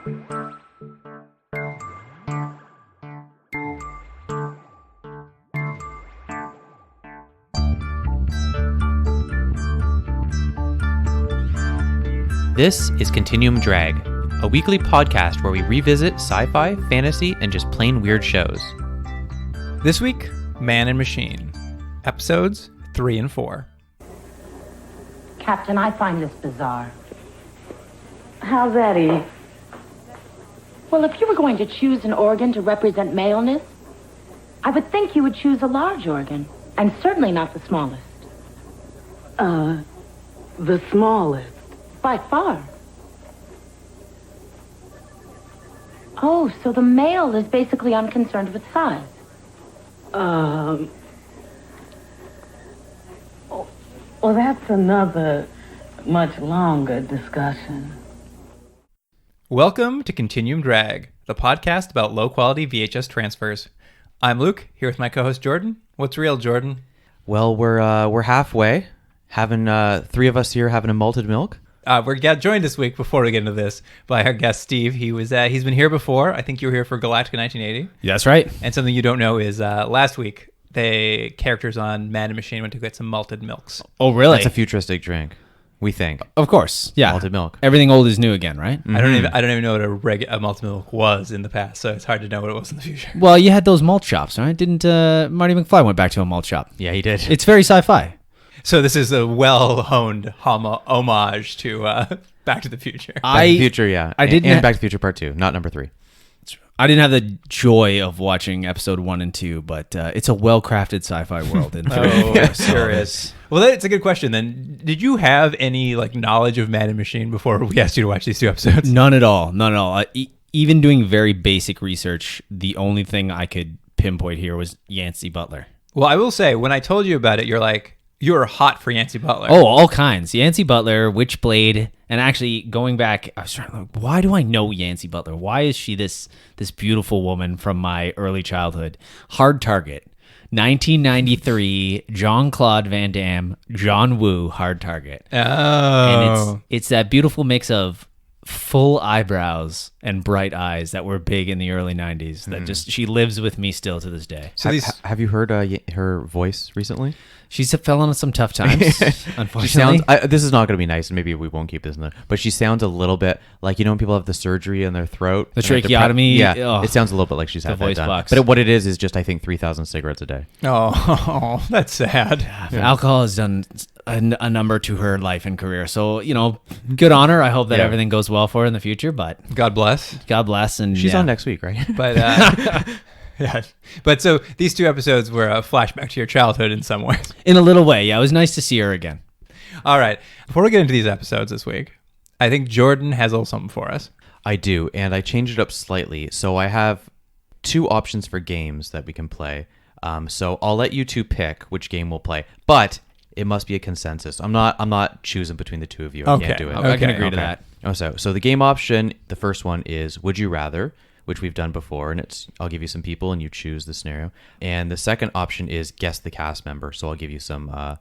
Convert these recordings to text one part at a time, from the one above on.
This is Continuum Drag, a weekly podcast where we revisit sci-fi, fantasy, and just plain weird shows. This week, Man Machine, episodes 3 and 4. Captain, I find this bizarre. How's that, Eve? Well, if you were going to choose an organ to represent maleness, I would think you would choose a large organ, and certainly not the smallest. The smallest. By far. Oh, so the male is basically unconcerned with size. Well, that's another much longer discussion. Welcome to Continuum Drag, the podcast about low-quality VHS transfers. I'm Luke, here with my co-host Jordan. What's real, Jordan? Well, we're halfway, having three of us here having a malted milk. We're joined this week, before we get into this, by our guest Steve. He's been here before. I think you were here for Galactica 1980. Yeah, that's right. And something you don't know is last week, the characters on Man Machine went to get some malted milks. Oh, really? That's a futuristic drink, we think. Of course, yeah. Malted milk. Everything old is new again, right? I don't even know what a malted milk was in the past, so it's hard to know what it was in the future. Well, you had those malt shops, right? Didn't Marty McFly went back to a malt shop? Yeah, he did. It's very sci-fi. So this is a well-honed homage to Back to the Future. Back to the Future, yeah. I didn't and Back to the Future Part 2, not number 3. I didn't have the joy of watching episode 1 and 2, but it's a well-crafted sci-fi world. In Sure is. Well, that's a good question then. Did you have any knowledge of Man and Machine before we asked you to watch these two episodes? None at all. Even doing very basic research, the only thing I could pinpoint here was Yancey Butler. Well, I will say, when I told you about it, you're like, you were hot for Yancey Butler. Oh, all kinds. Yancey Butler, Witchblade, and actually going back, I was trying to look, why do I know Yancey Butler? Why is she this beautiful woman from my early childhood? Hard Target, 1993, Jean-Claude Van Damme, John Woo, Hard Target. Oh. And it's that beautiful mix of full eyebrows and bright eyes that were big in the early 90s that just she lives with me still to this day. So have you heard her voice recently? She's fell on some tough times, unfortunately. She sounds, this is not going to be nice, and maybe we won't keep this in there, but she sounds a little bit like, when people have the surgery in their throat? The tracheotomy? Yeah, it sounds a little bit like she's had that done. Box. But what it is just, I think, 3,000 cigarettes a day. Oh, that's sad. Yeah. Alcohol has done a number to her life and career. So, good on her. I hope that everything goes well for her in the future, but... God bless. God bless. And she's on next week, right? But... yeah, but so these two episodes were a flashback to your childhood in some way. In a little way, yeah. It was nice to see her again. All right. Before we get into these episodes this week, I think Jordan has a little something for us. I do, and I changed it up slightly. So I have 2 options for games that we can play. So I'll let you 2 pick which game we'll play, but it must be a consensus. I'm not choosing between the 2 of you. I can't do it. I can agree to that. So the game option, the first one is Would You Rather, which we've done before, and I'll give you some people and you choose the scenario. And the second option is Guess the Cast Member. So I'll give you some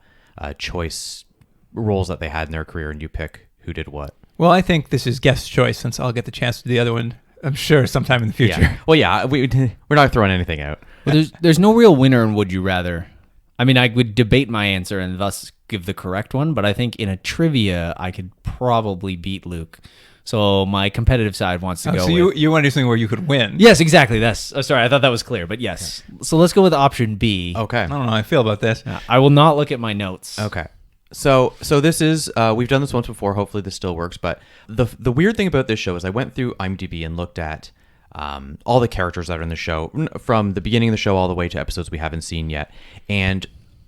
choice roles that they had in their career, and you pick who did what. Well, I think this is Guest Choice, since I'll get the chance to do the other one, I'm sure, sometime in the future. Yeah. Well, yeah, we're not throwing anything out. Well, there's no real winner in Would You Rather. I mean, I would debate my answer and thus give the correct one, but I think in a trivia, I could probably beat Luke. So my competitive side wants to go so you want to do something where you could win? Yes, exactly. Sorry, I thought that was clear, but yes. Okay. So let's go with option B. Okay. I don't know how I feel about this. I will not look at my notes. Okay. So this is, we've done this once before. Hopefully this still works. But the weird thing about this show is I went through IMDb and looked at all the characters that are in the show from the beginning of the show all the way to episodes we haven't seen yet. And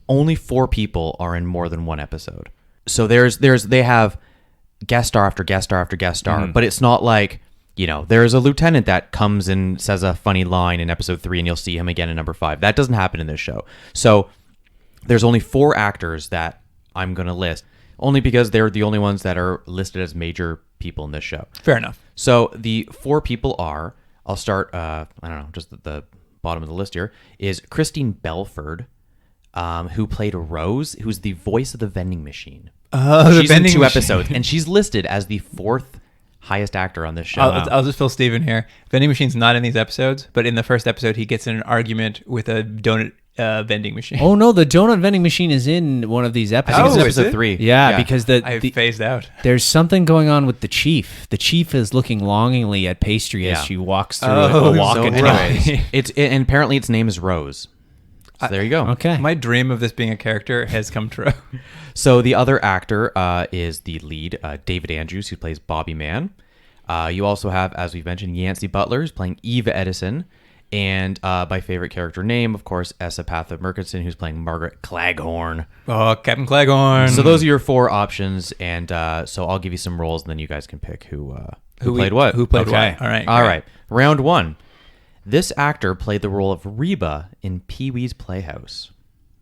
only 4 people are in more than one episode. So they have guest star after guest star after guest star, but it's not like, there's a lieutenant that comes and says a funny line in episode 3 and you'll see him again in number 5. That doesn't happen in this show. So there's only 4 actors that I'm going to list, only because they're the only ones that are listed as major people in this show. Fair enough. So the 4 people are, I'll start, just at the bottom of the list here, is Christine Belford, who played Rose, who's the voice of the vending machine. She's in 2 episodes, and she's listed as the 4th highest actor on this show. I'll just fill Steven here. Vending machine's not in these episodes, but in the first episode, he gets in an argument with a donut vending machine. Oh no, the donut vending machine is in one of these I think episodes. it's in is episode it? 3. Yeah, because I've the phased out. there's something going on with the chief. The chief is looking longingly at Pastry as Yeah. she walks through Oh, a walk so and anyways, right. and apparently its name is Rose. So there you go. Okay. My dream of this being a character has come true. So the other actor is the lead, David Andrews, who plays Bobby Mann. You also have, as we've mentioned, Yancey Butler, who's playing Eva Edison. And my favorite character name, of course, Esapatha Murkison, who's playing Margaret Claghorn. Oh, Captain Claghorn. So those are your 4 options. And so I'll give you some roles, and then you guys can pick who played what. Who played Okay. what? All right. All great. right. Round 1. This actor played the role of Reba in Pee-wee's Playhouse.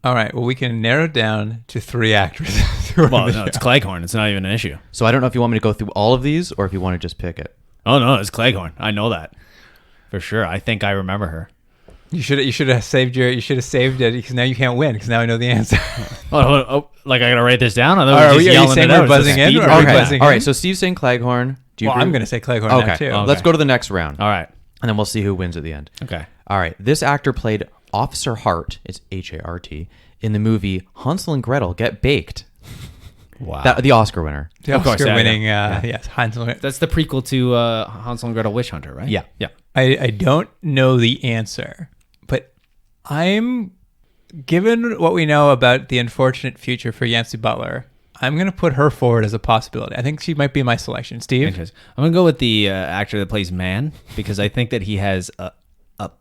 All right. Well, we can narrow it down to 3 actresses. who are Well, in the no, it's show. Claghorn. It's not even an issue. So I don't know if you want me to go through all of these or if you want to just pick it. Oh no, it's Claghorn. I know that for sure. I think I remember her. You should have saved it because now you can't win because now I know the answer. Like I gotta write this down. I thought Are we were we just yelling saying it we're out. It's a buzzing in, speed or are round. we Okay. buzzing All in? right. So Steve's saying Claghorn. Do you Well, agree? I'm going to say Claghorn Okay. now too. Okay. Let's go to the next round. All right. And then we'll see who wins at the end. Okay. All right. This actor played Officer Hart, it's H-A-R-T, in the movie Hansel and Gretel Get Baked. Wow. The Oscar winner. The Of course, Oscar-winning, yeah, yes, Hansel. That's the prequel to Hansel and Gretel Witch Hunter, right? Yeah. Yeah. I don't know the answer, but given what we know about the unfortunate future for Yancey Butler, I'm going to put her forward as a possibility. I think she might be my selection. Steve? Interesting. I'm gonna go with the actor that plays Mann because I think that he has a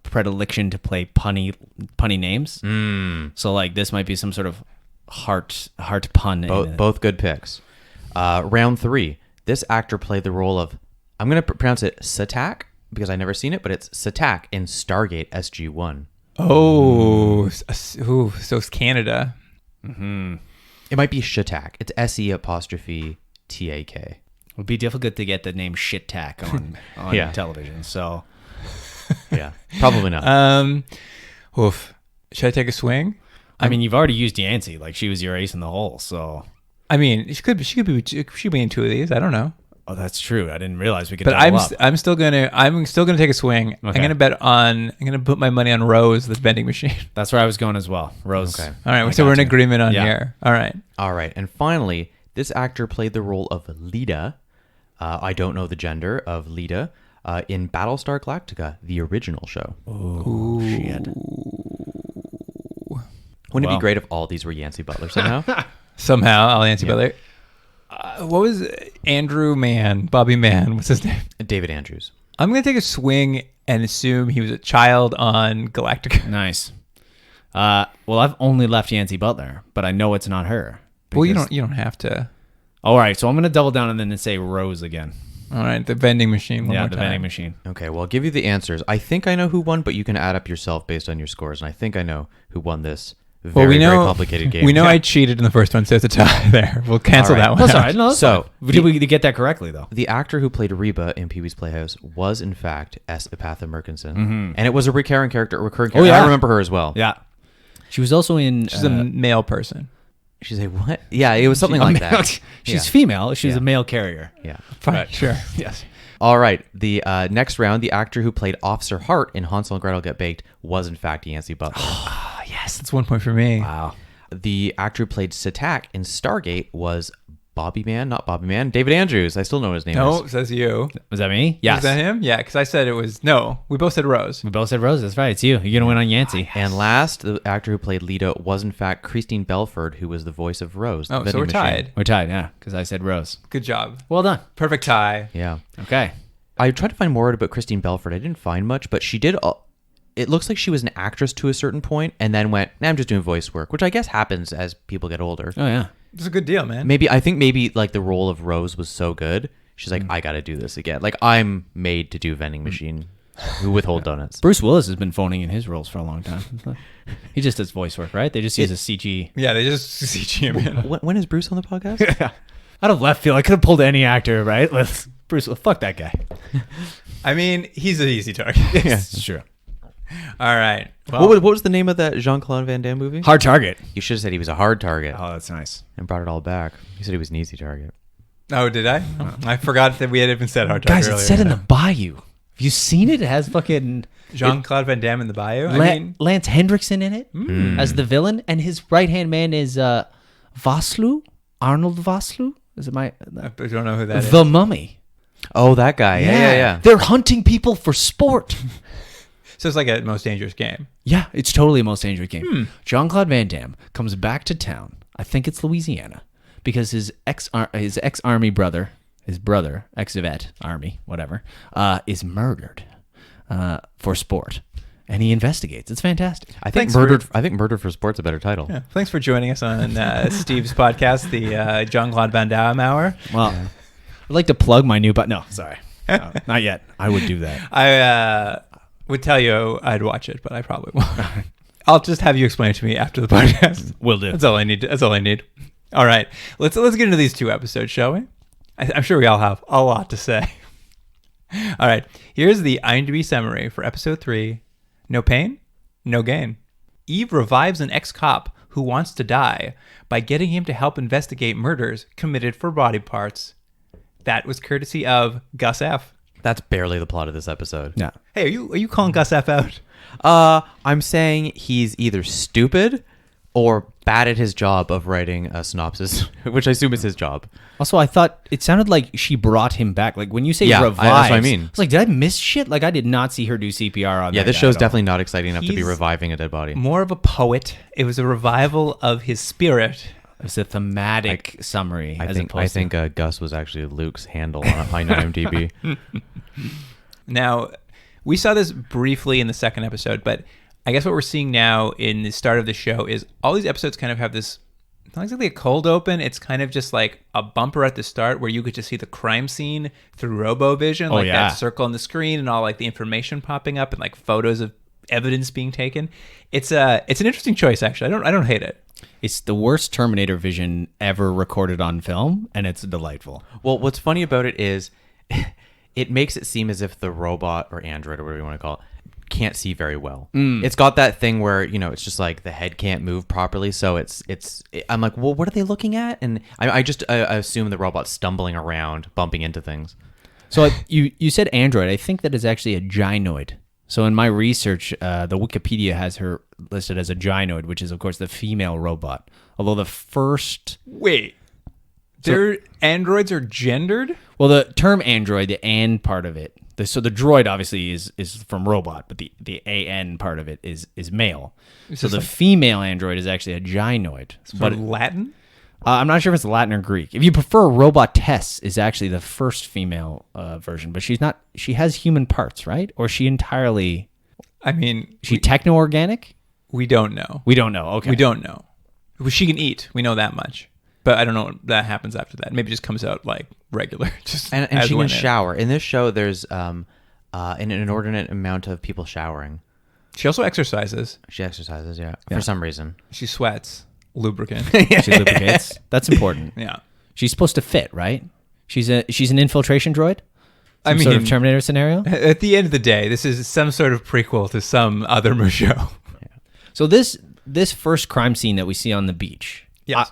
predilection to play punny names. So like this might be some sort of heart pun. in it. Both good picks. Round 3. This actor played the role of, I'm going to pronounce it Satak because I've never seen it, but it's Satak in Stargate SG-1. Oh, so it's Canada. It might be Shatak. It's S-E-apostrophe T-A-K. It would be difficult to get the name Shit Tack on Yeah. television. So Yeah. Probably not. Oof. Should I take a swing? I mean, you've already used Yancey. Like she was your ace in the hole. So I mean, she could be in 2 of these. I don't know. oh, that's true. I didn't realize we could. But double up. I'm still gonna take a swing. Okay. I'm gonna put my money on Rose, the vending machine. That's where I was going as well. Rose. Okay. All right, I so we're in got you. agreement on Yeah. here. All right. All right. And finally, this actor played the role of Lita. I don't know the gender of Lita in Battlestar Galactica, the original show. Oh shit. Wouldn't it Wow. be great if all these were Yancey Butler somehow? Somehow, I'll answer Butler. What was Andrew Mann? Bobby Mann. What's his name? David Andrews. I'm gonna take a swing and assume he was a child on Galactica. Nice. Well, I've only left Yancey Butler, but I know it's not her. Well, you because- don't have to. All right, so I'm gonna double down and then say Rose again. All right, the vending machine. One Yeah, more the time. vending machine. Okay, well, I'll give you the answers. I think I know who won, but you can add up yourself based on your scores. And I think I know who won this very, very complicated game. We know I cheated in the first one, so it's a tie there. We'll cancel All right. that one. That's out. all right. No, that's So, fine. Did we get that correctly though? The actor who played Reba in Pee-wee's Playhouse was, in fact, Esapatha Murkison. And it was a recurring character. Oh, yeah. I remember her as well. Yeah. She was also in. She's a male person. She's a what? Yeah, it was something like that. She's Yeah. female. She's Yeah. a male carrier. Yeah. Fine, sure. Yes. All right. The next round, the actor who played Officer Hart in Hansel and Gretel Get Baked was, in fact, Yancey Butler. Oh, yes, that's 1 point for me. Wow. The actor who played Satak in Stargate was Bobby Mann, not Bobby Mann, David Andrews. I still know what his name No, is. says you. Was that me? Yes. Is that him? Yeah, because I said it was. No, we both said Rose. We both said Rose. That's right. It's you. You're gonna win on Yancey. And last, the actor who played Lita was, in fact, Christine Belford, who was the voice of Rose. the Oh, so vending we're machine. tied. We're tied. Yeah, because I said Rose. Good job. Well done. Perfect tie. Yeah. Okay. I tried to find more about Christine Belford. I didn't find much, but she did. It looks like she was an actress to a certain point, and then went, nah, I'm just doing voice work, which I guess happens as people get older. Oh yeah. It's a good deal, man. I think maybe like the role of Rose was so good, she's like, I got to do this again. Like I'm made to do vending machine, who withhold donuts. Bruce Willis has been phoning in his roles for a long time. He just does voice work, right? They just use a CG. Yeah, they just CG him in. When is Bruce on the podcast? Out of left field, I could have pulled any actor, right? Let's Bruce. Fuck that guy. I mean, he's an easy target. Yeah, it's true. All right. Well, What was the name of that Jean-Claude Van Damme movie? Hard target. You should have said he was a hard target Oh, that's nice. and brought it all back. You said he was an easy target. Oh, did I? I forgot that we had even said Hard Target Guys, earlier. it's set in the bayou. Have you seen it? It has fucking Jean-Claude Van Damme in the Bayou. Lance Hendrickson in it as the villain, and his right-hand man is Vosloo, Arnold Vosloo. Is it I don't know who that is. The Mummy? Oh, that guy. Yeah. They're hunting people for sport. So it's like a Most Dangerous Game. Yeah, it's totally a Most Dangerous Game. Jean-Claude Van Damme comes back to town. I think it's Louisiana, because his ex-army brother, ex-vet army, whatever, is murdered for sport, and he investigates. It's fantastic. I think Murdered for Sport's a better title. Yeah. Thanks for joining us on Steve's podcast, the Jean-Claude Van Damme Hour. Well, I'd like to plug my new, but no, sorry, no, not yet. I would do that. I would tell you I'd watch it, but I probably won't. I'll just have you explain it to me after the podcast. Will do. That's all I need. All right, let's get into these 2 episodes, shall we? I'm sure we all have a lot to say. All right, here's the IMDb summary for episode 3. No pain, no gain. Eve revives an ex-cop who wants to die by getting him to help investigate murders committed for body parts. That was courtesy of Gus F. That's barely the plot of this episode. Yeah. Hey, are you calling Gus F out? I'm saying he's either stupid or bad at his job of writing a synopsis, which I assume is his job. Also, I thought it sounded like she brought him back. Like when you say revives, that's what I mean. It's like, did I miss shit? Like I did not see her do CPR on. Yeah, that this guy show's at all. definitely not exciting enough to be He's reviving a dead body. More of a poet. It was a revival of his spirit. It's a thematic summary. I think Gus was actually Luke's handle on IMDb. Now, we saw this briefly in the second episode, but I guess what we're seeing now in the start of the show is all these episodes kind of have this, not exactly a cold open. It's kind of just like a bumper at the start where you could just see the crime scene through RoboVision, like that circle on the screen and all like the information popping up and like photos of evidence being taken. It's an interesting choice, actually. I don't hate it. It's the worst Terminator vision ever recorded on film, and it's delightful. Well, what's funny about it is it makes it seem as if the robot or android or whatever you want to call it can't see very well. It's got that thing where, it's just like the head can't move properly. So I'm like, well, what are they looking at? And I just assume the robot's stumbling around, bumping into things. So you said android. I think that is actually a gynoid. So in my research, the Wikipedia has her listed as a gynoid, which is, of course, the female robot. Although the first... Wait. Their androids are gendered? Well, the term android, the "and" part of it, so the droid obviously is from robot, but the "an" part of it is male. So the female android is actually a gynoid. But Latin? I'm not sure if it's Latin or Greek. If you prefer, Robot Tess is actually the first female version, but she's not. She has human parts, right? Or is she entirely? I mean, she techno-organic? We don't know. We don't know. Okay, we don't know. She can eat. We know that much. But I don't know what that happens after that. Maybe it just comes out like regular. And she can shower. In this show, there's an inordinate amount of people showering. She also exercises. She exercises, yeah. For some reason. She sweats. Lubricant. She lubricates. That's important. Yeah. She's supposed to fit, right? She's an infiltration droid? Some I mean, sort of Terminator scenario? At the end of the day, this is some sort of prequel to some other show. Yeah. So this first crime scene that we see on the beach, yes,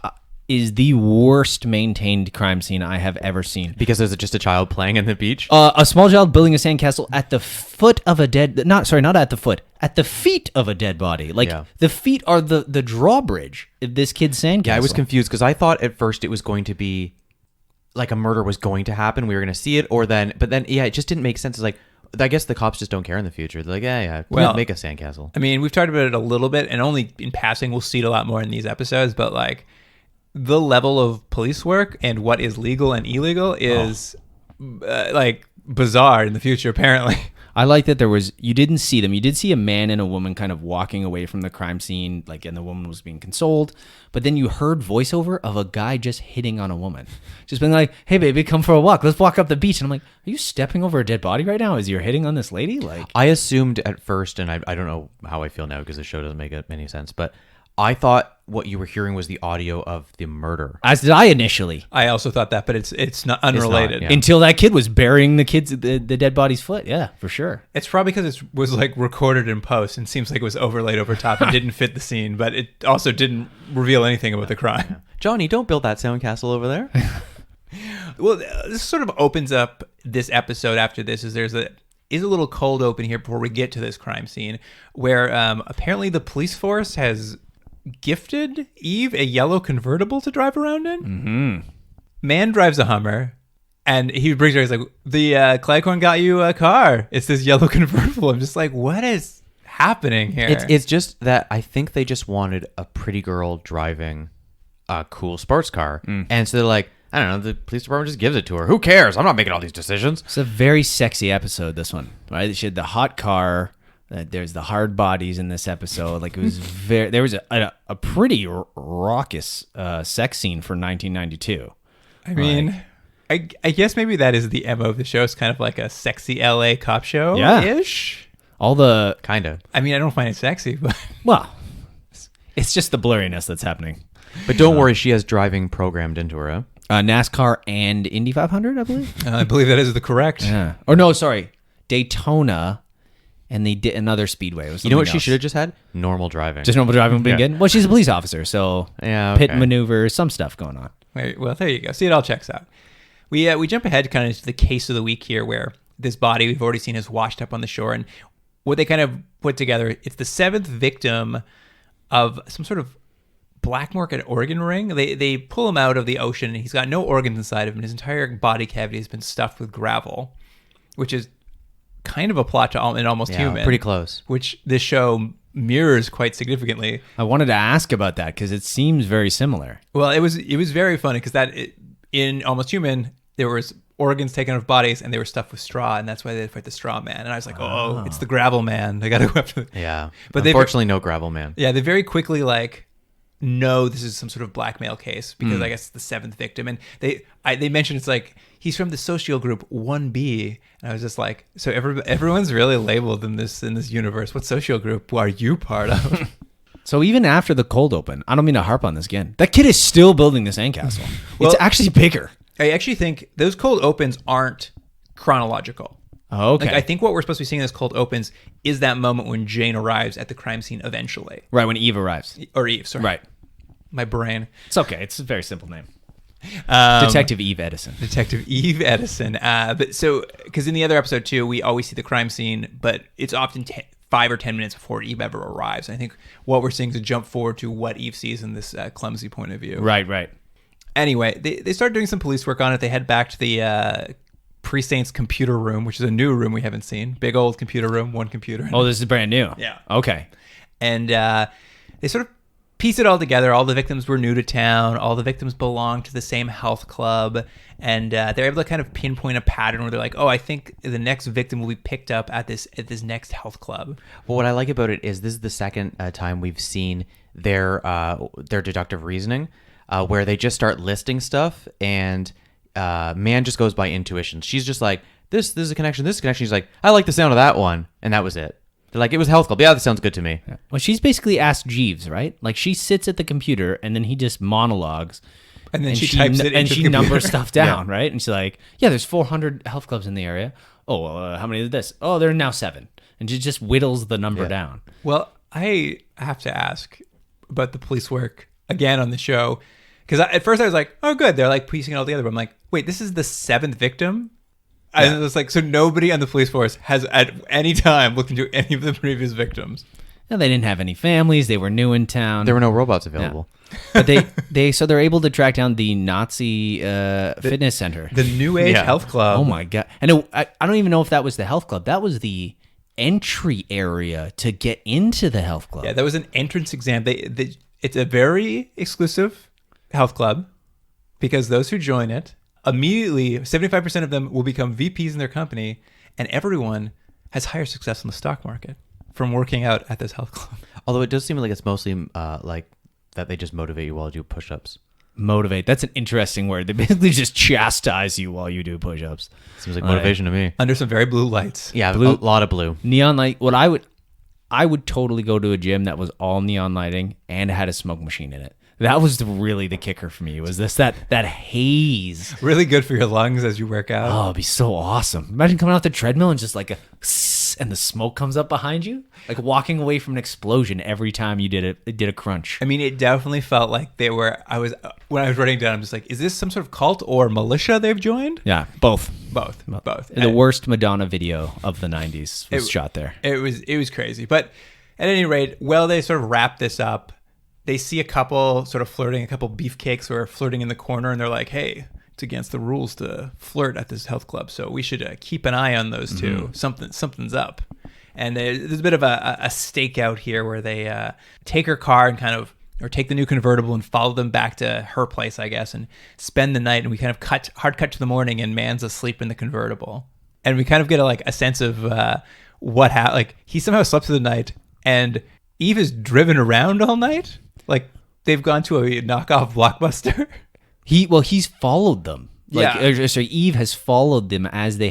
is the worst maintained crime scene I have ever seen. Because there's just a child playing in the beach? A small child building a sandcastle at the foot of a dead... not at the foot. At the feet of a dead body. Like, the feet are the drawbridge of this kid's sandcastle. Yeah, I was confused because I thought at first it was going to be... like a murder was going to happen. We were going to see it. But then, it just didn't make sense. It's like, I guess the cops just don't care in the future. They're like, well, make a sandcastle. I mean, we've talked about it a little bit, and only in passing we'll see it a lot more in these episodes, but like... the level of police work and what is legal and illegal is like bizarre in the future, apparently. I like that you didn't see them. You did see a man and a woman kind of walking away from the crime scene, like, and the woman was being consoled. But then you heard voiceover of a guy just hitting on a woman. Just being like, hey, baby, come for a walk. Let's walk up the beach. And I'm like, are you stepping over a dead body right now as you're hitting on this lady? Like, I assumed at first, and I don't know how I feel now because the show doesn't make any sense, but I thought what you were hearing was the audio of the murder. As did I initially. I also thought that, but it's not unrelated. It's not, Until that kid was burying the dead body's foot. Yeah, for sure. It's probably because it was like recorded in post and seems like it was overlaid over top and didn't fit the scene, but it also didn't reveal anything about the crime. Johnny, don't build that sandcastle over there. Well, this sort of opens up this episode after this. There's a little cold open here before we get to this crime scene where apparently the police force has gifted Eve a yellow convertible to drive around in. Mm-hmm. Man drives a Hummer, and he brings her. He's like, "The Cleghorn got you a car. It's this yellow convertible." I'm just like, what is happening here? It's just that I think they just wanted a pretty girl driving a cool sports car, and so they're like, I don't know, the police department just gives it to her. Who cares? I'm not making all these decisions. It's a very sexy episode, this one, right? She had the hot car. There's the hard bodies in this episode. Like, it was there was a pretty raucous sex scene for 1992. I mean, I guess maybe that is the MO of the show. It's kind of like a sexy LA cop show ish. All the Kind of. I mean, I don't find it sexy, but well, it's just the blurriness that's happening. But don't worry, she has driving programmed into her. Huh? NASCAR and Indy 500, I believe. I believe that is the correct. Yeah. Or no, sorry, Daytona, and they did another speedway. It was You know what something she else. should have just had? Normal driving. Just normal driving would be good. Well, she's a police officer, so Yeah, pit okay. maneuvers, some stuff going on. Well, there you go. See, it all checks out. We jump ahead kind of into the case of the week here, where this body we've already seen is washed up on the shore, and what they kind of put together, it's the 7th victim of some sort of black market organ ring. They pull him out of the ocean, and he's got no organs inside of him. His entire body cavity has been stuffed with gravel, which is kind of a plot to Almost Human. Pretty close. Which this show mirrors quite significantly. I wanted to ask about that because it seems very similar. Well, it was very funny because in Almost Human there was organs taken out of bodies and they were stuffed with straw, and that's why they fight the straw man. And I was like, oh, it's the gravel man. They got to go after. Yeah. But unfortunately, no gravel man. Yeah, they very quickly no, this is some sort of blackmail case because I guess it's the 7th victim, and they mentioned it's like he's from the social group 1B, and I was just like, so everyone's really labeled in this universe. What social group are you part of? So even after the cold open, I don't mean to harp on this again, that kid is still building this sandcastle. Well, it's actually bigger. I actually think those cold opens aren't chronological. Oh, okay. Like, I think what we're supposed to be seeing in those cold opens is that moment when Jane arrives at the crime scene eventually. Right, when Eve arrives. Or Eve, sorry. Right. My brain. It's okay. It's a very simple name. Detective Eve Edison. Detective Eve Edison. But so, because in the other episode too, we always see the crime scene, but it's often 5 or 10 minutes before Eve ever arrives. I think what we're seeing is a jump forward to what Eve sees in this clumsy point of view. Right. Anyway, they start doing some police work on it. They head back to the Precinct's computer room, which is a new room we haven't seen. Big old computer room, one computer. Oh, this is brand new. Yeah. Okay. And they sort of piece it all together. All the victims were new to town. All the victims belonged to the same health club. And they're able to kind of pinpoint a pattern where they're like, oh, I think the next victim will be picked up at this next health club. Well, what I like about it is this is the second time we've seen their deductive reasoning, where they just start listing stuff, and Man just goes by intuition. She's just like, this is a connection, this is a connection. She's like, I like the sound of that one, and that was it. They're like, it was health club. Yeah, that sounds good to me. Yeah. Well, she's basically asked Jeeves, right? Like, she sits at the computer, and then he just monologues. And then she types it and into she the numbers computer. stuff down, right? And she's like, yeah, there's 400 health clubs in the area. Oh, well, how many is this? Oh, there are now 7. And she just whittles the number down. Well, I have to ask about the police work again on the show, because at first I was like, oh, good, they're like piecing it all together. But I'm like, wait, this is the 7th victim? Yeah. And it's like, so nobody on the police force has at any time looked into any of the previous victims. No, they didn't have any families. They were new in town. There were no robots available. But they're able to track down the Nazi fitness center. The New Age Health Club. Oh my God. And I don't even know if that was the health club. That was the entry area to get into the health club. Yeah, that was an entrance exam. It's a very exclusive health club because those who join it, immediately 75% of them will become VPs in their company, and everyone has higher success in the stock market from working out at this health club. Although it does seem like it's mostly like that they just motivate you while you do push-ups. Motivate. That's an interesting word. They basically just chastise you while you do push-ups. Seems like motivation to me. Under some very blue lights. Yeah, a lot of blue. Neon light. What I would totally go to a gym that was all neon lighting and had a smoke machine in it. That was really the kicker for me. Was that Really good for your lungs as you work out. Oh, it'd be so awesome. Imagine coming off the treadmill and just like and the smoke comes up behind you, like walking away from an explosion every time you did a crunch. I mean, it definitely felt like they were. When I was writing down, I'm just like, is this some sort of cult or militia they've joined? Yeah, both. Both. The worst Madonna video of the 90s was shot there. It was crazy. But at any rate, they sort of wrap this up. They see a couple sort of flirting, a couple beefcakes who are flirting in the corner, and they're like, hey, it's against the rules to flirt at this health club, so we should keep an eye on those two. Something's up. And there's a bit of a stakeout here where they take her car and or take the new convertible and follow them back to her place, I guess, and spend the night. And we kind of hard cut to the morning, and Mann's asleep in the convertible. And we kind of get a sense of what happened. Like, he somehow slept through the night, and Eve is driven around all night. Like, they've gone to a knockoff Blockbuster. He's followed them. Yeah. So Eve has followed them as they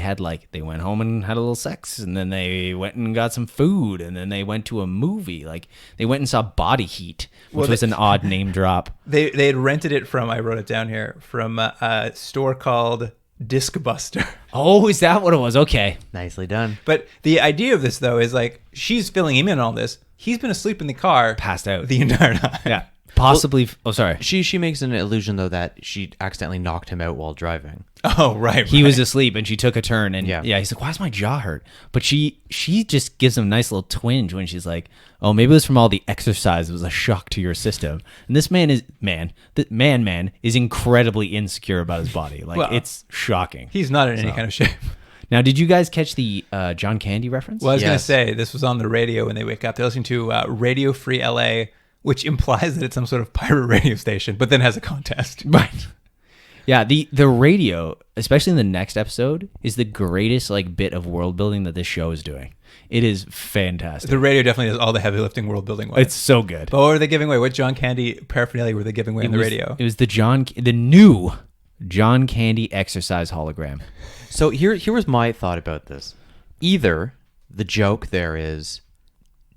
they went home and had a little sex, and then they went and got some food, and then they went to a movie. Like, they went and saw Body Heat, which was an odd name drop. They had rented it from, I wrote it down here, from a store called Discbuster. Oh, is that what it was? Okay. Nicely done. But the idea of this, though, is like, she's filling him in on all this. He's been asleep in the car. Passed out. The entire time. Yeah. Possibly. Sorry. She makes an illusion though that she accidentally knocked him out while driving. Oh, right. He was asleep and she took a turn, and yeah, he's like, why does my jaw hurt? But she just gives him a nice little twinge when she's like, oh, maybe it was from all the exercise. It was a shock to your system. And this man is incredibly insecure about his body. Like, it's shocking. He's not in any kind of shape. Now, did you guys catch the John Candy reference? Well, I was going to say, this was on the radio when they wake up. They're listening to Radio Free LA, which implies that it's some sort of pirate radio station, but then has a contest. Right. Yeah, the radio, especially in the next episode, is the greatest bit of world building that this show is doing. It is fantastic. The radio definitely does all the heavy lifting world building. It's so good. But what were they giving away? What John Candy paraphernalia were they giving away on the radio? It was the new John Candy exercise hologram. So here was my thought about this. Either the joke there is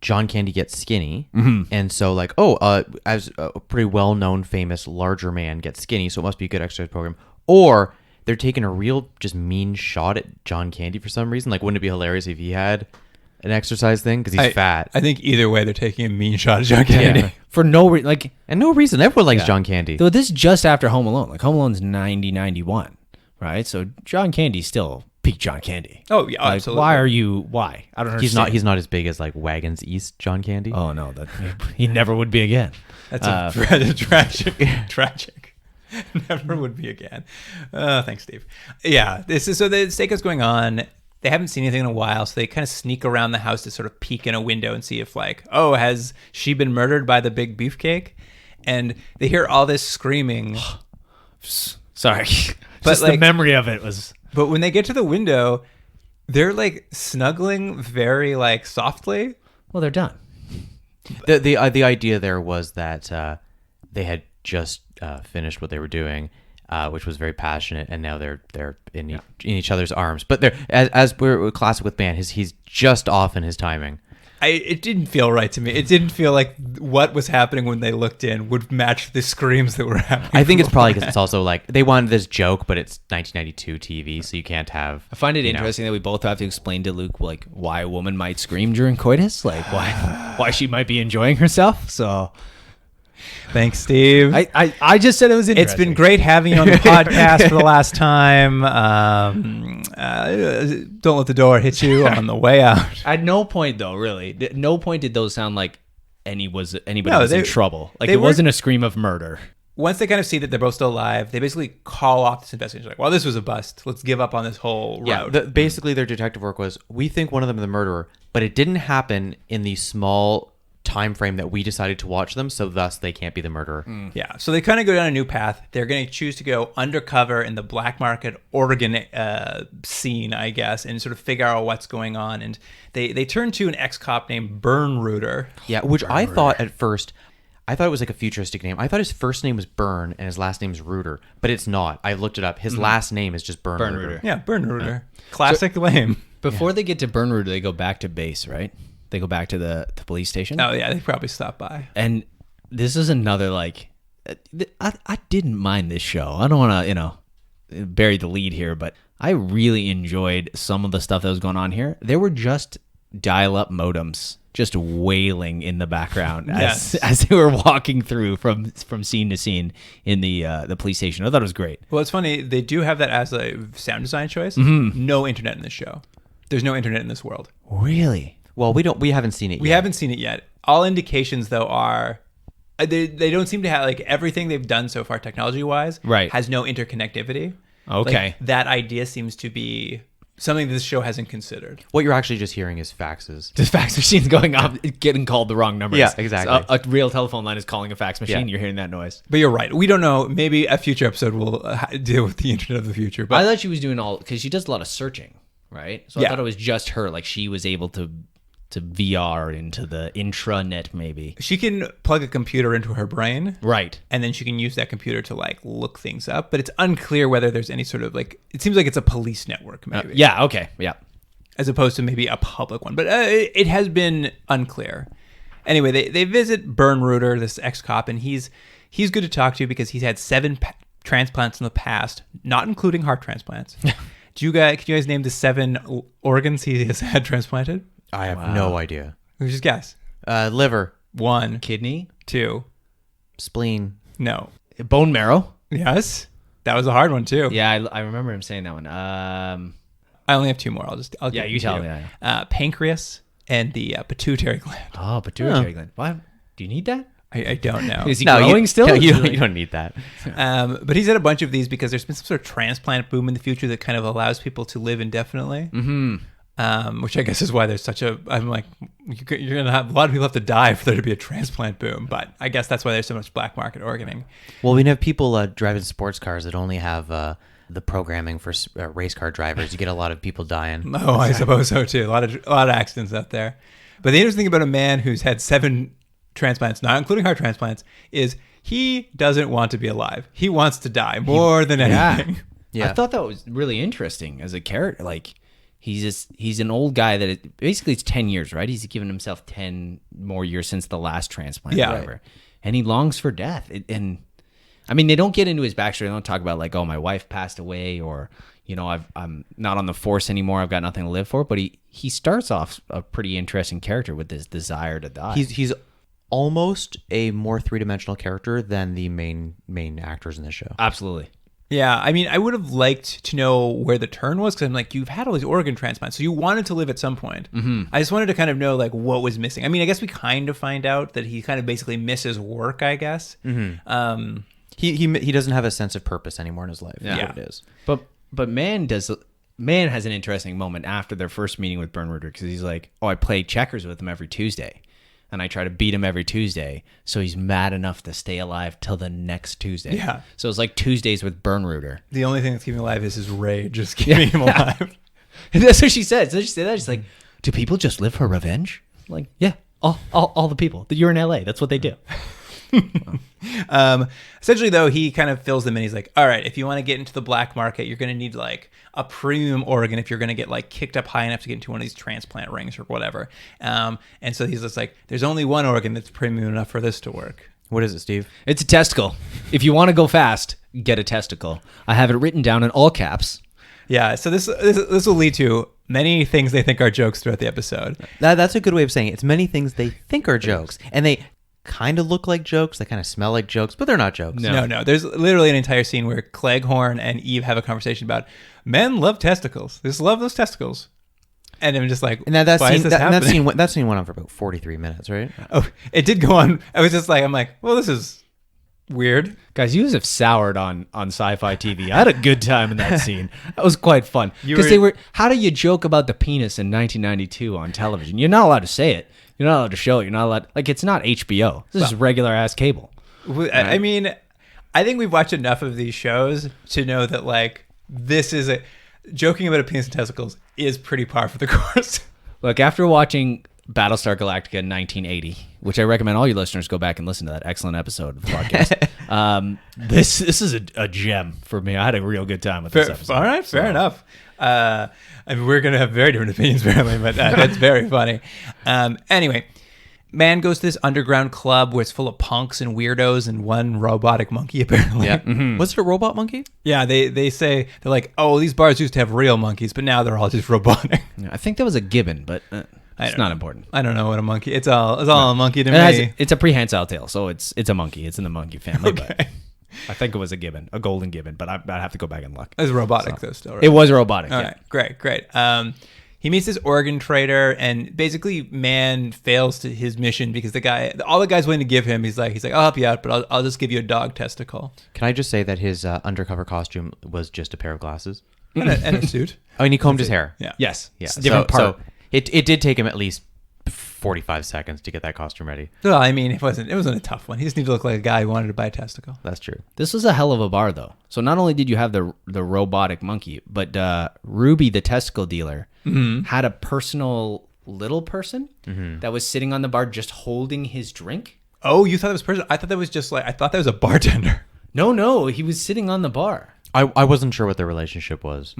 John Candy gets skinny, and so as a pretty well-known, famous, larger man gets skinny, so it must be a good exercise program. Or they're taking a real, just mean shot at John Candy for some reason. Like, wouldn't it be hilarious if he had an exercise thing because he's fat? I think either way, they're taking a mean shot at John Candy. Yeah. For no reason, and no reason. Everyone likes John Candy. Though this is just after Home Alone. Like, Home Alone's 91, right? So John Candy's still peak John Candy. Oh yeah, absolutely. Why? I don't understand. He's not as big as Wagons East John Candy. Oh no, he never would be again. That's tragic. Never would be again. Thanks, Steve. Yeah, this is so the stakeout's going on. They haven't seen anything in a while, so they kind of sneak around the house to sort of peek in a window and see if has she been murdered by the big beefcake? And they hear all this screaming. Sorry, but the memory of it was. But when they get to the window, they're snuggling very softly. Well, they're done. The idea there was that they had just finished what they were doing, which was very passionate, and now they're in each other's arms. But they're as we're classic with Mann, he's just off in his timing. It didn't feel right to me. It didn't feel like what was happening when they looked in would match the screams that were happening. I think it's probably because it's also they wanted this joke, but it's 1992 TV, so you can't have. I find it interesting that we both have to explain to Luke why a woman might scream during coitus, why she might be enjoying herself. So, thanks, Steve. I just said it was interesting. It's been great having you on the podcast for the last time. Don't let the door hit you on the way out. At no point, though, really, no point did those sound like anybody was in trouble. It wasn't a scream of murder. Once they kind of see that they're both still alive, they basically call off this investigation. Well, this was a bust. Let's give up on this whole route. Yeah, basically their detective work was, we think one of them is the murderer, but it didn't happen in the small time frame that we decided to watch them, so thus they can't be the murderer. Yeah, so they kind of go down a new path. They're going to choose to go undercover in the black market Oregon scene, I guess, and sort of figure out what's going on. And they turn to an ex-cop named Burn Rooter. Yeah, which I thought at first, I thought it was a futuristic name. I thought his first name was Burn and his last name is Rooter, but it's not. I looked it up. His last name is just Burn Rooter. Yeah, Burn Rooter. Classic name. Before they get to Burn Rooter, they go back to base, right? They go back to the police station. Oh yeah, they probably stop by. And this is another I didn't mind this show. I don't want to bury the lead here, but I really enjoyed some of the stuff that was going on here. There were just dial-up modems just wailing in the background Yes. as they were walking through from scene to scene in the police station. I thought it was great. Well, it's funny. They do have that as a sound design choice. No internet in this show. There's no internet in this world. Really? Well, we haven't seen it yet. We haven't seen it yet. All indications, though, are they don't seem to have, like, everything they've done so far technology-wise Right. has no interconnectivity. Okay. Like, that idea seems to be something this show hasn't considered. What you're actually just hearing is faxes. Just fax machines going off, getting called the wrong numbers. Yeah, exactly. So a real telephone line is calling a fax machine. Yeah. You're hearing that noise. But you're right. We don't know. Maybe a future episode will deal with the internet of the future. But I thought she was doing all, because she does a lot of searching, right? So I Yeah. thought it was just her. Like she was able to VR into the intranet, maybe. she can plug a computer into her brain. Right. And then she can use that computer to, like, look things up. But it's unclear whether there's any sort of, like, it seems like it's a police network, maybe. Yeah. Okay. Yeah. As opposed to maybe a public one. But it has been unclear. Anyway, they visit Bernruder, this ex-cop, and he's good to talk to because he's had 7 transplants in the past, not including heart transplants. Can you guys name the 7 organs he has had transplanted? I have no idea. We just guess. Liver, 1, Kidney, 2, spleen. no. bone marrow. Yes, that was a hard one too. Yeah, I remember him saying that one. I only have 2 more. I'll Yeah, give you tell me. two. Yeah. Pancreas and the pituitary gland. Oh, pituitary gland. What? Do you need that? I don't know. Is he growing still? No, you don't need that. But he's had a bunch of these because there's been some sort of transplant boom in the future that kind of allows people to live indefinitely. Which I guess is why there's such a. I'm like, you're gonna have a lot of people have to die for there to be a transplant boom. But I guess that's why there's so much black market organing. Well, we have people driving sports cars that only have the programming for race car drivers. You get a lot of people dying. Oh, I suppose so too. A lot of accidents out there. But the interesting thing about a man who's had 7 transplants, not including heart transplants, is he doesn't want to be alive. He wants to die more than anything. Yeah. I thought that was really interesting as a character. Like, he's an old guy that basically it's 10 years, right? He's given himself 10 more years since the last transplant, Yeah. or whatever. And he longs for death. And I mean, they don't get into his backstory. They don't talk about like, oh, my wife passed away, or I'm not on the force anymore. I've got nothing to live for. But he starts off a pretty interesting character with this desire to die. He's almost a more 3-dimensional character than the main actors in this show. Absolutely. Yeah, I mean, I would have liked to know where the turn was because I'm like, you've had all these organ transplants, so you wanted to live at some point. Mm-hmm. I just wanted to kind of know like what was missing. I mean, I guess we kind of find out that he kind of basically misses work, I guess. Mm-hmm. He doesn't have a sense of purpose anymore in his life. Yeah. That's what it is. But Mann has an interesting moment after their first meeting with Bernruder because he's like, oh, I play checkers with him every Tuesday. And I try to beat him every Tuesday. So he's mad enough to stay alive till the next Tuesday. Yeah. So it's like Tuesdays with Bernruder. The only thing that's keeping him alive is his rage, just keeping him alive. And that's what she said. So she said that. She's like, do people just live for revenge? I'm like, yeah, all the people. You're in LA. That's what they do. Essentially, though, he kind of fills them in. He's like, all right, if you want to get into the black market, you're going to need like a premium organ if you're going to get like kicked up high enough to get into one of these transplant rings or whatever. And so he's just like, there's only one organ that's premium enough for this to work. What is it, Steve? It's a testicle. If you want to go fast, get a testicle. I have it written down in all caps. Yeah, so this will lead to many things they think are jokes throughout the episode. That's a good way of saying it. It's many things they think are jokes. And they kind of look like jokes. They kind of smell like jokes, but they're not jokes. No. There's literally an entire scene where Cleghorn and Eve have a conversation about men love testicles. They just love those testicles. And I'm just like, And that why scene, is this that happening? scene went on for about 43 minutes, right? Oh, it did go on. I was just like, I'm like, well, this is weird. Guys, you have soured on sci-fi TV. I had a good time in that scene. That was quite fun. Because how do you joke about the penis in 1992 on television? You're not allowed to say it. You're not allowed to show it. You're not allowed. Like, it's not HBO. This is regular ass cable. I mean, I think we've watched enough of these shows to know that like this is joking about a penis and testicles is pretty par for the course. Look, after watching Battlestar Galactica in 1980, which I recommend all you listeners go back and listen to that excellent episode of the podcast. This is a gem for me. I had a real good time with this episode. All right, fair enough. I mean, we're going to have very different opinions, apparently, but that's very funny. Anyway, Man goes to this underground club where it's full of punks and weirdos and one robotic monkey, apparently. Yeah. Mm-hmm. Was it a robot monkey? Yeah, they say, they're like, oh, these bars used to have real monkeys, but now they're all just robotic. Yeah, I think that was a gibbon, but It's not important. I don't know what a monkey. It's all a monkey to me. It's a prehensile tail, so it's a monkey. It's in the monkey family. Okay. But I think it was a gibbon, a golden gibbon, but I'd have to go back and look. It's robotic though, still. Right? It was robotic. All yeah. right, great. He meets this organ trader, and basically, Mann fails to his mission because all the guy's willing to give him, he's like, I'll help you out, but I'll just give you a dog testicle Can I just say that his undercover costume was just a pair of glasses? and a suit. Oh, and he combed his hair. Yeah. Yes. Yeah. It's a different part. So it did take him at least 45 seconds to get that costume ready. Well, I mean, it wasn't a tough one. He just needed to look like a guy who wanted to buy a testicle. That's true. This was a hell of a bar, though. So not only did you have the robotic monkey, but Ruby, the testicle dealer, had a personal little person that was sitting on the bar just holding his drink. Oh, you thought that was person? I thought that was I thought that was a bartender. No, he was sitting on the bar. I wasn't sure what their relationship was.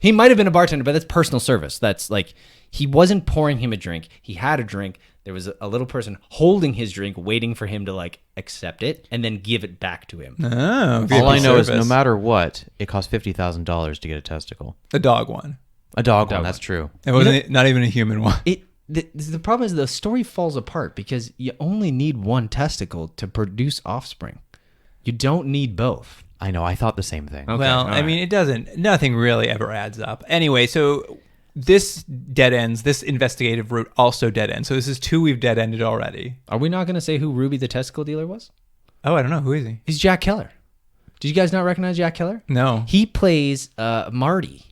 He might have been a bartender, but that's personal service. That's like, he wasn't pouring him a drink. He had a drink. There was a little person holding his drink, waiting for him to like accept it and then give it back to him. Oh, All I know is no matter what, it cost $50,000 to get a testicle. a dog one. A dog one, that's true. It wasn't not even a human one. The problem is the story falls apart because you only need one testicle to produce offspring. You don't need both. I know, I thought the same thing. Okay, Well, all I mean, nothing really ever adds up. Anyway, so this dead ends, this investigative route also dead ends. So this is 2 we've dead ended already. Are we not going to say who Ruby the testicle dealer was? Oh, I don't know. Who is he? He's Jack Keller. Did you guys not recognize Jack Keller? No. He plays Marty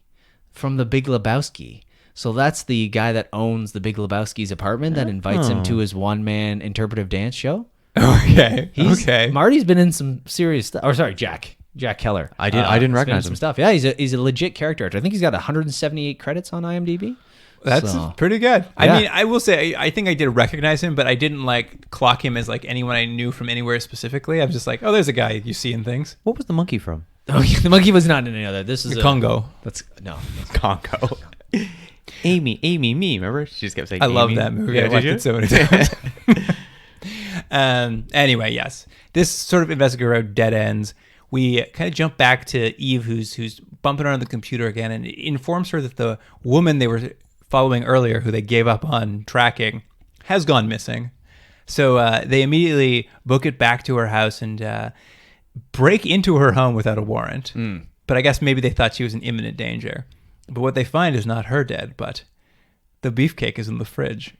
from The Big Lebowski. So that's the guy that owns The Big Lebowski's apartment that invites him to his one-man interpretive dance show. Okay. Okay. Marty's been in some serious stuff. Or sorry, Jack Keller. I didn't He's been recognize in some him. stuff. Yeah, he's a legit character actor. I think he's got 178 credits on IMDb. That's So- pretty good. Yeah. I mean, I will say, I think I did recognize him, but I didn't like clock him as like anyone I knew from anywhere specifically. I was just like, oh, there's a guy you see in things. What was the monkey from? Oh, yeah, the monkey was not in any other. This is The Congo. That's no. Congo. Amy, me. Remember? She just kept saying I Amy. love that movie. Yeah, I did watched you? it so many times. Anyway, yes. This sort of investigative road dead ends. We kind of jump back to Eve, who's bumping around the computer again, and it informs her that the woman they were following earlier, who they gave up on tracking, has gone missing. So they immediately book it back to her house and break into her home without a warrant. But I guess maybe they thought she was in imminent danger. But what they find is not her dead, but the beefcake is in the fridge.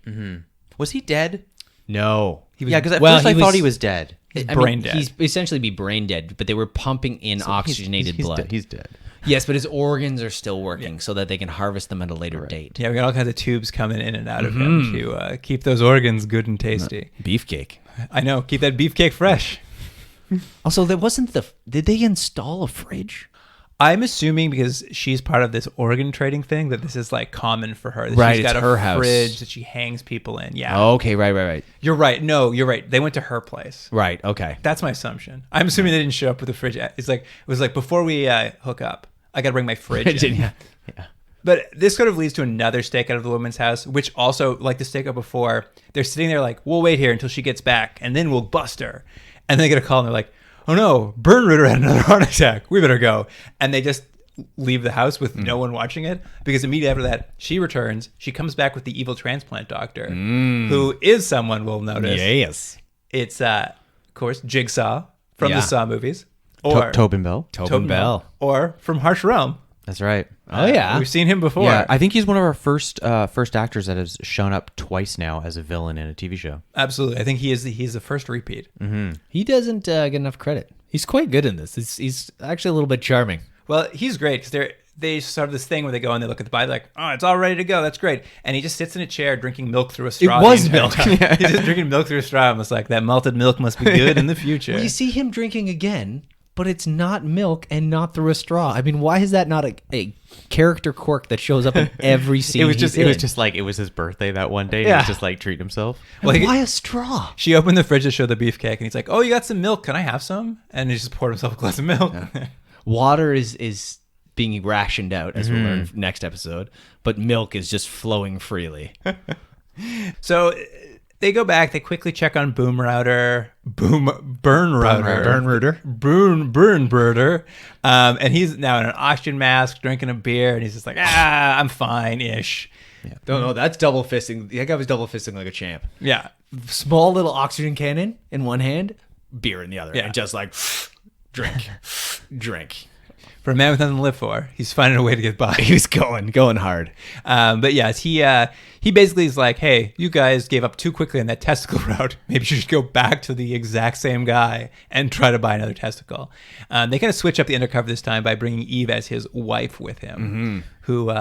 Was he dead? No. Yeah, because at first I thought he was dead. brain dead. He's essentially be brain dead, but they were pumping in oxygenated he's blood. He's dead. Yes, but his organs are still working so that they can harvest them at a later date. Yeah, we got all kinds of tubes coming in and out of him to keep those organs good and tasty. Beefcake. I know, keep that beefcake fresh. Also, there wasn't did they install a fridge? I'm assuming because she's part of this organ trading thing that this is like common for her. That Right, she's got it's a her house. fridge that she hangs people in. Yeah. Oh, okay, right. You're right. No, you're right. They went to her place. Right, okay. That's my assumption. I'm assuming they didn't show up with a fridge. It was like before we hook up, I got to bring my fridge in. Yeah. But this sort of leads to another stakeout of the woman's house, which also, like the stakeout before, they're sitting there like, we'll wait here until she gets back, and then we'll bust her. And they get a call, and they're like, oh no, Burn Rooter had another heart attack. We better go. And they just leave the house with no one watching it, because immediately after that, she returns. She comes back with the evil transplant doctor, who is someone we'll notice. Yes. It's, of course, Jigsaw from Yeah. the Saw movies. Or Tobin Bell. Tobin Bell. Or from Harsh Realm. That's right. Oh, yeah. We've seen him before. Yeah, I think he's one of our first actors that has shown up twice now as a villain in a TV show. Absolutely. I think he's the first repeat. He doesn't get enough credit. He's quite good in this. He's actually a little bit charming. Well, he's great because they start this thing where they go and they look at the body like, oh, it's all ready to go. That's great. And he just sits in a chair drinking milk through a straw. It was the entire milk. time. He's just drinking milk through a straw. I'm just like, that malted milk must be good in the future. Well, you see him drinking again, but it's not milk and not through a straw. I mean, why is that not a character quirk that shows up in every scene? It was just he's in? like it was his birthday that one day. Yeah. He was just like treating himself. Well, And why a straw? She opened the fridge to show the beefcake, and he's like, oh, you got some milk. Can I have some? And he just poured himself a glass of milk. Water is being rationed out, as we'll learn next episode, but milk is just flowing freely. So they go back. They quickly check on Burn Rooter. Burn Rooter. And he's now in an oxygen mask, drinking a beer, and he's just like, I'm fine-ish. Don't know. That's double fisting. That guy was double fisting like a champ. Yeah. Small little oxygen cannon in one hand, beer in the other, Yeah. and just like drink, drink. For a man with nothing to live for, he's finding a way to get by. He was going hard. But yes, he basically is like, hey, you guys gave up too quickly on that testicle route. Maybe you should go back to the exact same guy and try to buy another testicle. They kind of switch up the undercover this time by bringing Eve as his wife with him, who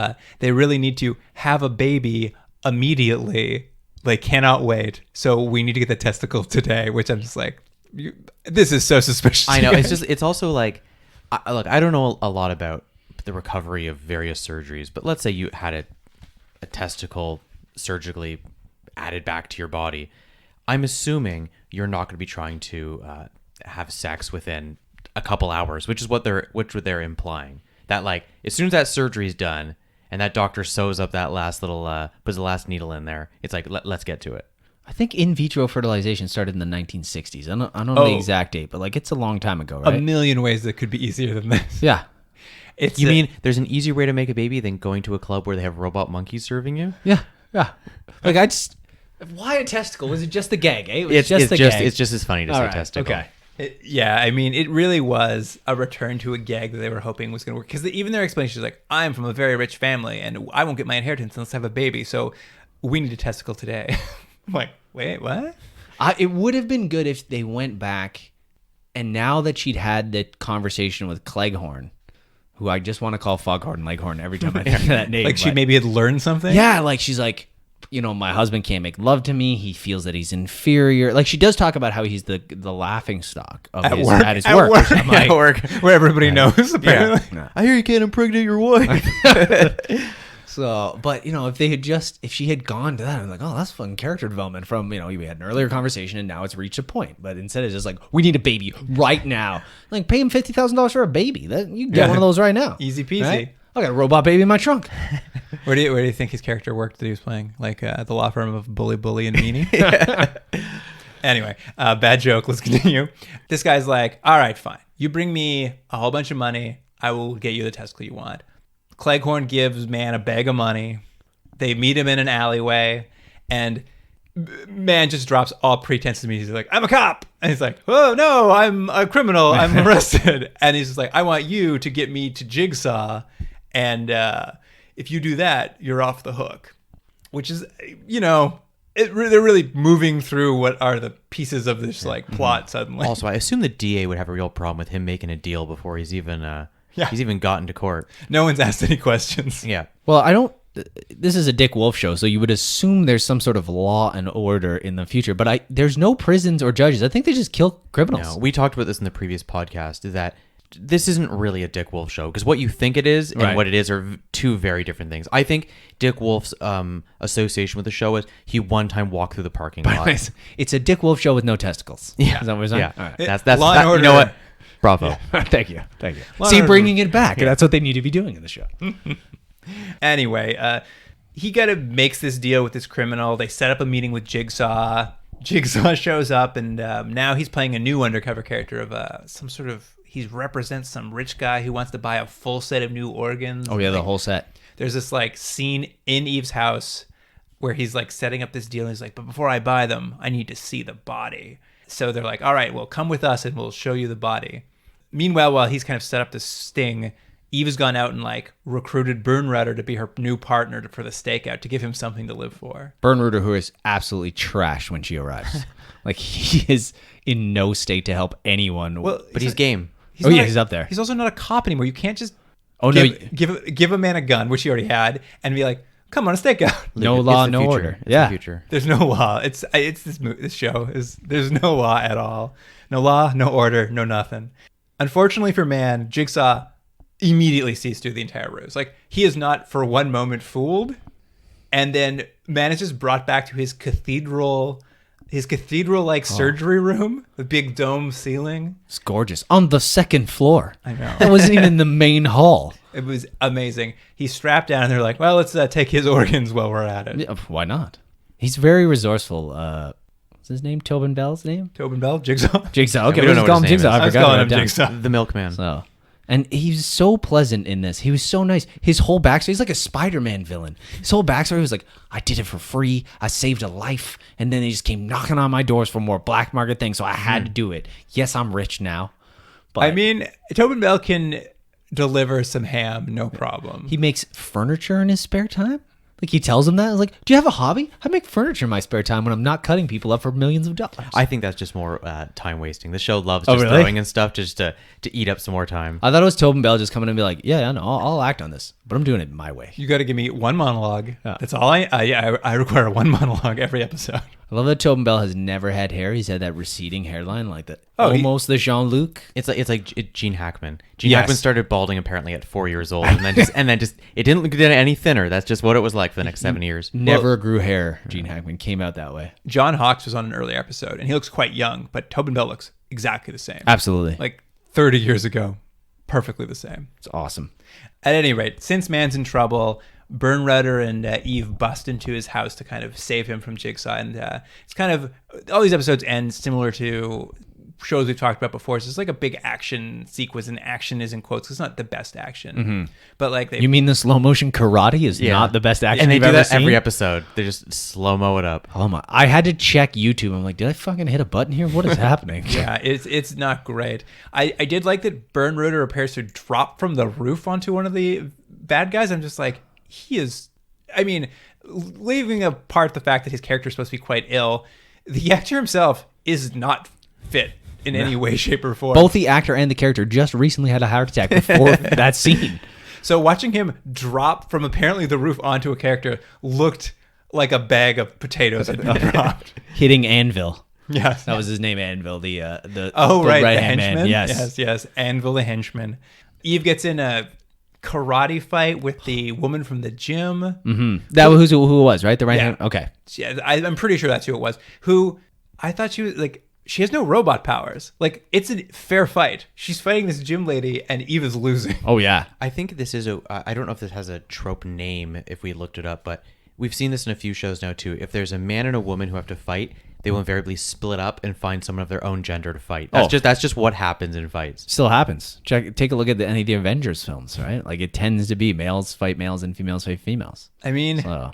they really need to have a baby immediately. They cannot wait. So we need to get the testicle today, which I'm just like, this is so suspicious. I know. It's also like, look, I don't know a lot about the recovery of various surgeries, but let's say you had a testicle surgically added back to your body. I'm assuming you're not going to be trying to have sex within a couple hours, which is what they're implying. That like as soon as that surgery's done and that doctor sews up that last little puts the last needle in there, it's like let's get to it. I think in vitro fertilization started in the 1960s. I don't know the exact date, but like it's a long time ago, right? A million ways that could be easier than this. Yeah. It's You mean there's an easier way to make a baby than going to a club where they have robot monkeys serving you? Yeah. Like why a testicle? Was it just the gag? Eh? It was just the gag. It's just as funny to All say right, testicle. okay. Yeah, I mean, it really was a return to a gag that they were hoping was going to work. Because even their explanation is like, I'm from a very rich family, and I won't get my inheritance unless I have a baby, so we need a testicle today. I'm like, wait, what? It would have been good if they went back, and now that she'd had the conversation with Cleghorn, who I just want to call Foghorn Leghorn every time I think of that name. Like she maybe had learned something? Yeah, like she's like, my husband can't make love to me. He feels that he's inferior. Like she does talk about how he's the laughing stock of his work. I'm like, At work, where everybody knows, apparently. Yeah. I hear you can't impregnate your wife. So, but if she had gone to that, I'm like, oh, that's fun character development from, we had an earlier conversation and now it's reached a point. But instead it's just like, we need a baby right now. Like pay him $50,000 for a baby. That you can get one of those right now. Easy peasy. Right? I got a robot baby in my trunk. Where do you think his character worked that he was playing? Like at the law firm of Bully and Meanie? Anyway, bad joke. Let's continue. This guy's like, all right, fine. You bring me a whole bunch of money. I will get you the testicle you want. Cleghorn gives Mann a bag of money. They meet him in an alleyway, and Mann just drops all pretense to me. He's like, I'm a cop. And he's like, oh, no, I'm a criminal. I'm arrested. And he's just like, I want you to get me to Jigsaw, and if you do that, you're off the hook. Which is, they're really moving through what are the pieces of this plot suddenly. Also, I assume the DA would have a real problem with him making a deal before he's even he's even gotten to court. No one's asked any questions. Yeah. Well, this is a Dick Wolf show, so you would assume there's some sort of law and order in the future, but there's no prisons or judges. I think they just kill criminals. No, we talked about this in the previous podcast, that this isn't really a Dick Wolf show, because what you think it is and what it is are two very different things. I think Dick Wolf's association with the show is he one time walked through the parking lot. It's a Dick Wolf show with no testicles. Yeah. Is that what we're saying? Yeah. All right. That's Law and Order. You know what? Bravo. Thank you. Law See, and bringing it back. That's what they need to be doing in the show. Anyway, he kind of makes this deal with this criminal. They set up a meeting with Jigsaw. Jigsaw shows up, and now he's playing a new undercover character of some sort of... He represents some rich guy who wants to buy a full set of new organs. Oh, yeah, the whole set. There's this scene in Eve's house where he's setting up this deal, and he's like, but before I buy them, I need to see the body. So they're like, all right, well, come with us and we'll show you the body. Meanwhile, while he's kind of set up this sting, Eve has gone out and recruited Bernrudder to be her new partner for the stakeout, to give him something to live for. Bernrudder, who is absolutely trashed when she arrives. He is in no state to help anyone. Well, But he's game. He's up there. He's also not a cop anymore. You can't just give a man a gun, which he already had, and be like, come on a stakeout. No It's law, the no future. order. It's the Yeah. future. There's no law. It's this show is there's no law at all. No law, no order, no nothing. Unfortunately for Mann, Jigsaw immediately sees through the entire ruse. He is not for one moment fooled, and then Mann is just brought back to his cathedral surgery room, the big dome ceiling. It's gorgeous. On the second floor. I know. That wasn't even the main hall. It was amazing. He's strapped down, and they're like, well, let's take his organs while we're at it. Yeah, why not? He's very resourceful. What's his name? Tobin Bell's name? Tobin Bell? Jigsaw? Jigsaw. Okay, we we'll don't just call know him what his name Jigsaw. is. I I was forgot calling to him write it down. Jigsaw. The milkman. So, And he's so pleasant in this. He was so nice. His whole backstory, he's like a Spider-Man villain. His whole backstory was like, I did it for free. I saved a life. And then they just came knocking on my doors for more black market things. So I had to do it. Yes, I'm rich now. But I mean, Tobin Bell can deliver some ham, no problem. he makes furniture in his spare time. Like he tells him that. Like, do you have a hobby? I make furniture in my spare time when I'm not cutting people up for millions of dollars. I think that's just more time wasting. The show loves just really? throwing in stuff just to eat up some more time. I thought it was Tobin Bell just coming in and be like, yeah, no, I'll act on this, but I'm doing it my way. You got to give me one monologue. That's all I require one monologue every episode. I love that Tobin Bell has never had hair. He's had that receding hairline, like that. Oh, Almost the Jean-Luc. It's like Gene Hackman. Gene Yes. Hackman started balding apparently at 4 years old, and then just it didn't get any thinner. That's just what it was like for the next 7 years. Never grew hair. Gene Hackman came out that way. John Hawkes was on an earlier episode, and he looks quite young, but Tobin Bell looks exactly the same. Absolutely. Like 30 years ago, perfectly the same. It's awesome. At any rate, since Mann's in trouble, Bernrudder and Eve bust into his house to kind of save him from Jigsaw. And it's kind of, all these episodes end similar to shows we've talked about before. So it's like a big action sequence, and action is in quotes. It's not the best action. But like they... You mean the slow motion karate is Yeah. not the best action And they you've do ever that every seen? episode. They just slow-mo it up. Oh my! I had to check YouTube. I'm like, did I fucking hit a button here? What is happening? Yeah, it's not great. I did like that Bernrudder appears to drop from the roof onto one of the bad guys. I'm just like, he is... I mean, leaving apart the fact that his character is supposed to be quite ill, the actor himself is not fit in any way, shape, or form. Both the actor and the character just recently had a heart attack before that scene. So watching him drop from apparently the roof onto a character looked like a bag of potatoes had been dropped. Hitting Anvil. Yes. That was his name, Anvil. The Oh, the right. The right-hand henchman? man. Yes. Yes. Anvil the henchman. Eve gets in a karate fight with the woman from the gym. Mm-hmm. That was who it was, right? The right hand. Yeah. Okay. Yeah, I'm pretty sure that's who it was. Who I thought she was like, she has no robot powers. Like, it's a fair fight. She's fighting this gym lady, and Eve is losing. Oh yeah. I think this is I don't know if this has a trope name if we looked it up, but we've seen this in a few shows now too. If there's a man and a woman who have to fight, they will invariably split up and find someone of their own gender to fight. That's just what happens in fights. Still happens. Take a look at any of the Avengers films, right? Like it tends to be males fight males and females fight females. I mean, So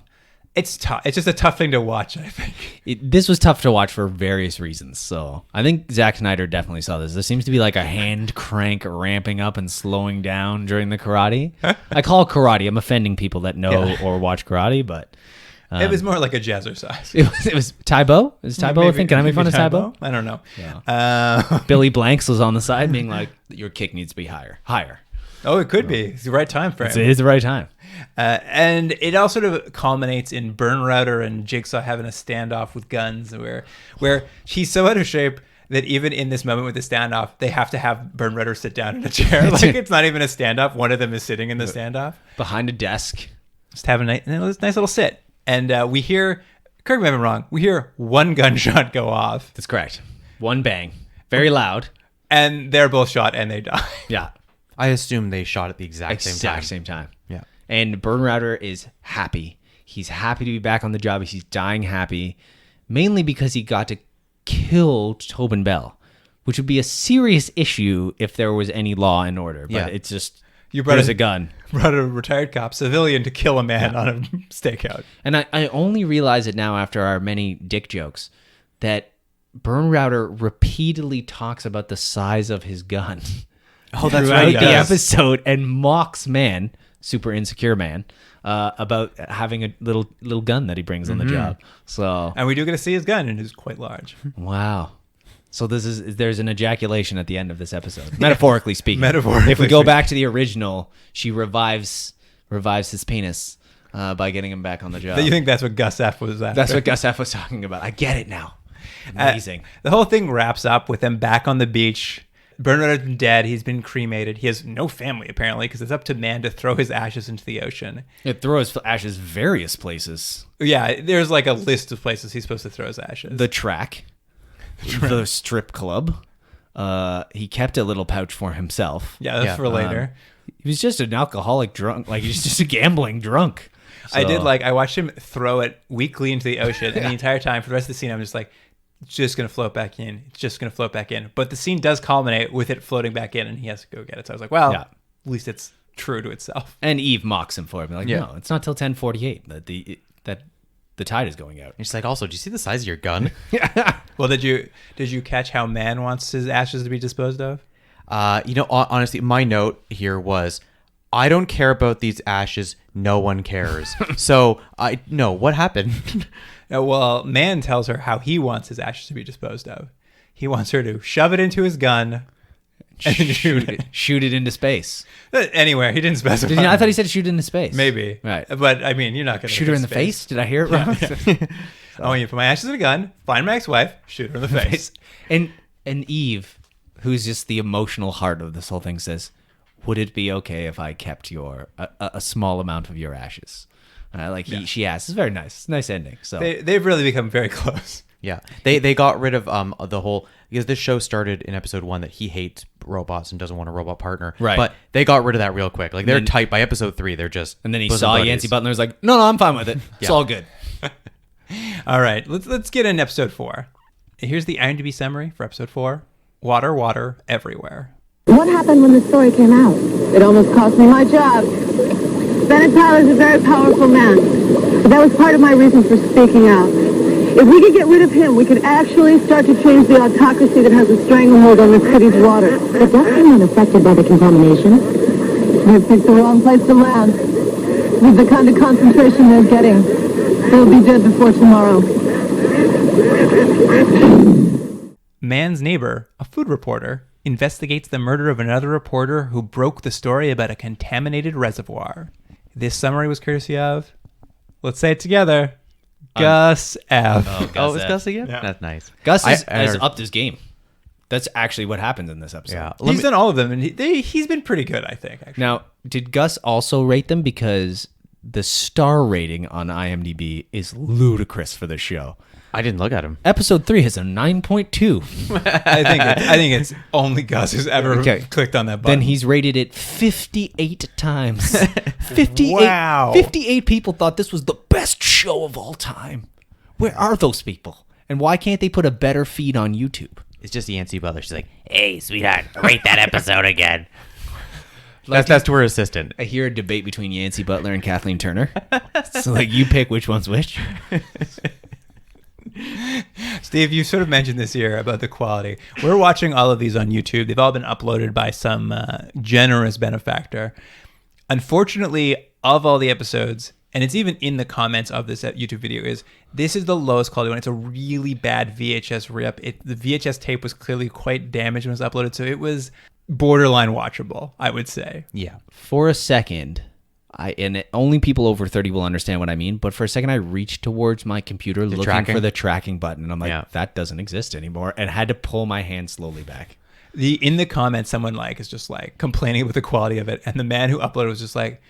it's tough. It's just a tough thing to watch, I think. this was tough to watch for various reasons. So I think Zack Snyder definitely saw this. There seems to be like a hand crank ramping up and slowing down during the karate. I call it karate. I'm offending people that know or watch karate, but It was more like a jazzercise. it was Taibo. Is Taibo a thing? Can I make fun of Taibo? I don't know. Yeah. Billy Blanks was on the side being like, your kick needs to be higher. Oh, it could be. It's the right time frame. It is the right time. And it all sort of culminates in Bernrudder and Jigsaw having a standoff with guns where he's so out of shape that even in this moment with the standoff, they have to have Bernrudder sit down in a chair. Like, it's not even a standoff. One of them is sitting in the standoff. Behind a desk. Just have a nice little sit. And we hear, correct me if I'm wrong, we hear one gunshot go off. That's correct. One bang. Very loud. And they're both shot and they die. Yeah. I assume they shot at the exact same time. Yeah. And Bernrudder is happy. He's happy to be back on the job. He's dying happy, mainly because he got to kill Tobin Bell, which would be a serious issue if there was any law and order. But it's just, there's a gun. Brought a retired cop, civilian, to kill a man on a stakeout. And I only realize it now after our many dick jokes that Bernrudder repeatedly talks about the size of his gun. Oh, that's throughout right. the episode, and mocks Man, super insecure man, about having a little gun that he brings on the job. So, And we do get to see his gun, and it's quite large. wow. So there's an ejaculation at the end of this episode, metaphorically speaking. Metaphorically if we go speaking. back to the original, she revives his penis by getting him back on the job. You think that's what Gus F was after? That's what Gus F was talking about. I get it now. Amazing. The whole thing wraps up with them back on the beach. Bernrudder's dead. He's been cremated. He has no family, apparently, because it's up to Mann to throw his ashes into the ocean. It throws ashes various places. Yeah, there's like a list of places he's supposed to throw his ashes. The track. The strip club. He kept a little pouch for himself. Yeah, that's for later. He was just an alcoholic drunk. Like, he's just a gambling drunk. I watched him throw it weakly into the ocean, and the entire time, for the rest of the scene, I'm just like, It's just going to float back in. It's just going to float back in. But the scene does culminate with it floating back in, and he has to go get it. So I was like, well, at least it's true to itself. And Eve mocks him for it. Like, no, it's not till 10:48 that the tide is going out. And she's like, also, do you see the size of your gun? Well, did you catch how Mann wants his ashes to be disposed of? Honestly, my note here was, I don't care about these ashes. No one cares. So what happened? Well, Mann tells her how he wants his ashes to be disposed of. He wants her to shove it into his gun and shoot it into space. Anywhere. He didn't specify. I thought he said shoot it into space. Maybe. Right. But, I mean, you're not going to shoot her in the face? Did I hear it wrong? I want you to put my ashes in a gun, find my ex-wife, shoot her in the face. And Eve, who's just the emotional heart of this whole thing, says, would it be okay if I kept a small amount of your ashes? She asks. It's very nice. Nice ending. So they've really become very close. Yeah, they got rid of the whole, because this show started in episode 1 that he hates robots and doesn't want a robot partner. Right. But they got rid of that real quick. Like they're tight by episode 3. They're just and then he bosom saw buddies. Yancey Butler. Was like, no, I'm fine with it. It's all good. All right, let's get in episode 4. Here's the IMDb summary for episode 4. Water everywhere. What happened when the story came out? It almost cost me my job. Bennett Tyler's a very powerful man. But that was part of my reason for speaking out. If we could get rid of him, we could actually start to change the autocracy that has a stranglehold on the city's water. But they're not affected by the contamination. They've picked the wrong place to land. With the kind of concentration they're getting, they'll be dead before tomorrow. Mann's neighbor, a food reporter, investigates the murder of another reporter who broke the story about a contaminated reservoir. This summary was courtesy of, let's say it together, Gus F. Oh, it's F. Gus again? Yeah. That's nice. Gus has heard- upped his game. That's actually what happens in this episode. Yeah. He's done all of them, and he's been pretty good, I think, actually. Now, did Gus also rate them? Because the star rating on IMDb is ludicrous for the show. I didn't look at him. Episode 3 has a 9.2. I think it's only Gus who's ever clicked on that button. Then he's rated it 58 times. 58. Wow. 58 people thought this was the best show of all time. Where are those people? And why can't they put a better feed on YouTube? It's just Yancey Butler. She's like, Hey, sweetheart, rate that episode again. that's to her assistant. I hear a debate between Yancey Butler and Kathleen Turner. So, like, you pick which one's which. Steve, you sort of mentioned this here about the quality. We're watching all of these on YouTube. They've all been uploaded by some generous benefactor. Unfortunately, of all the episodes, and it's even in the comments of this YouTube video, this is the lowest quality one. It's a really bad VHS rip. The VHS tape was clearly quite damaged when it was uploaded, so it was borderline watchable, I would say. Yeah. For a second, only people over 30 will understand what I mean, but for a second I reached towards my computer looking tracking? for the tracking button, and I'm like, that doesn't exist anymore, and had to pull my hand slowly back. In the comments, someone is just complaining about the quality of it, and the man who uploaded was just like,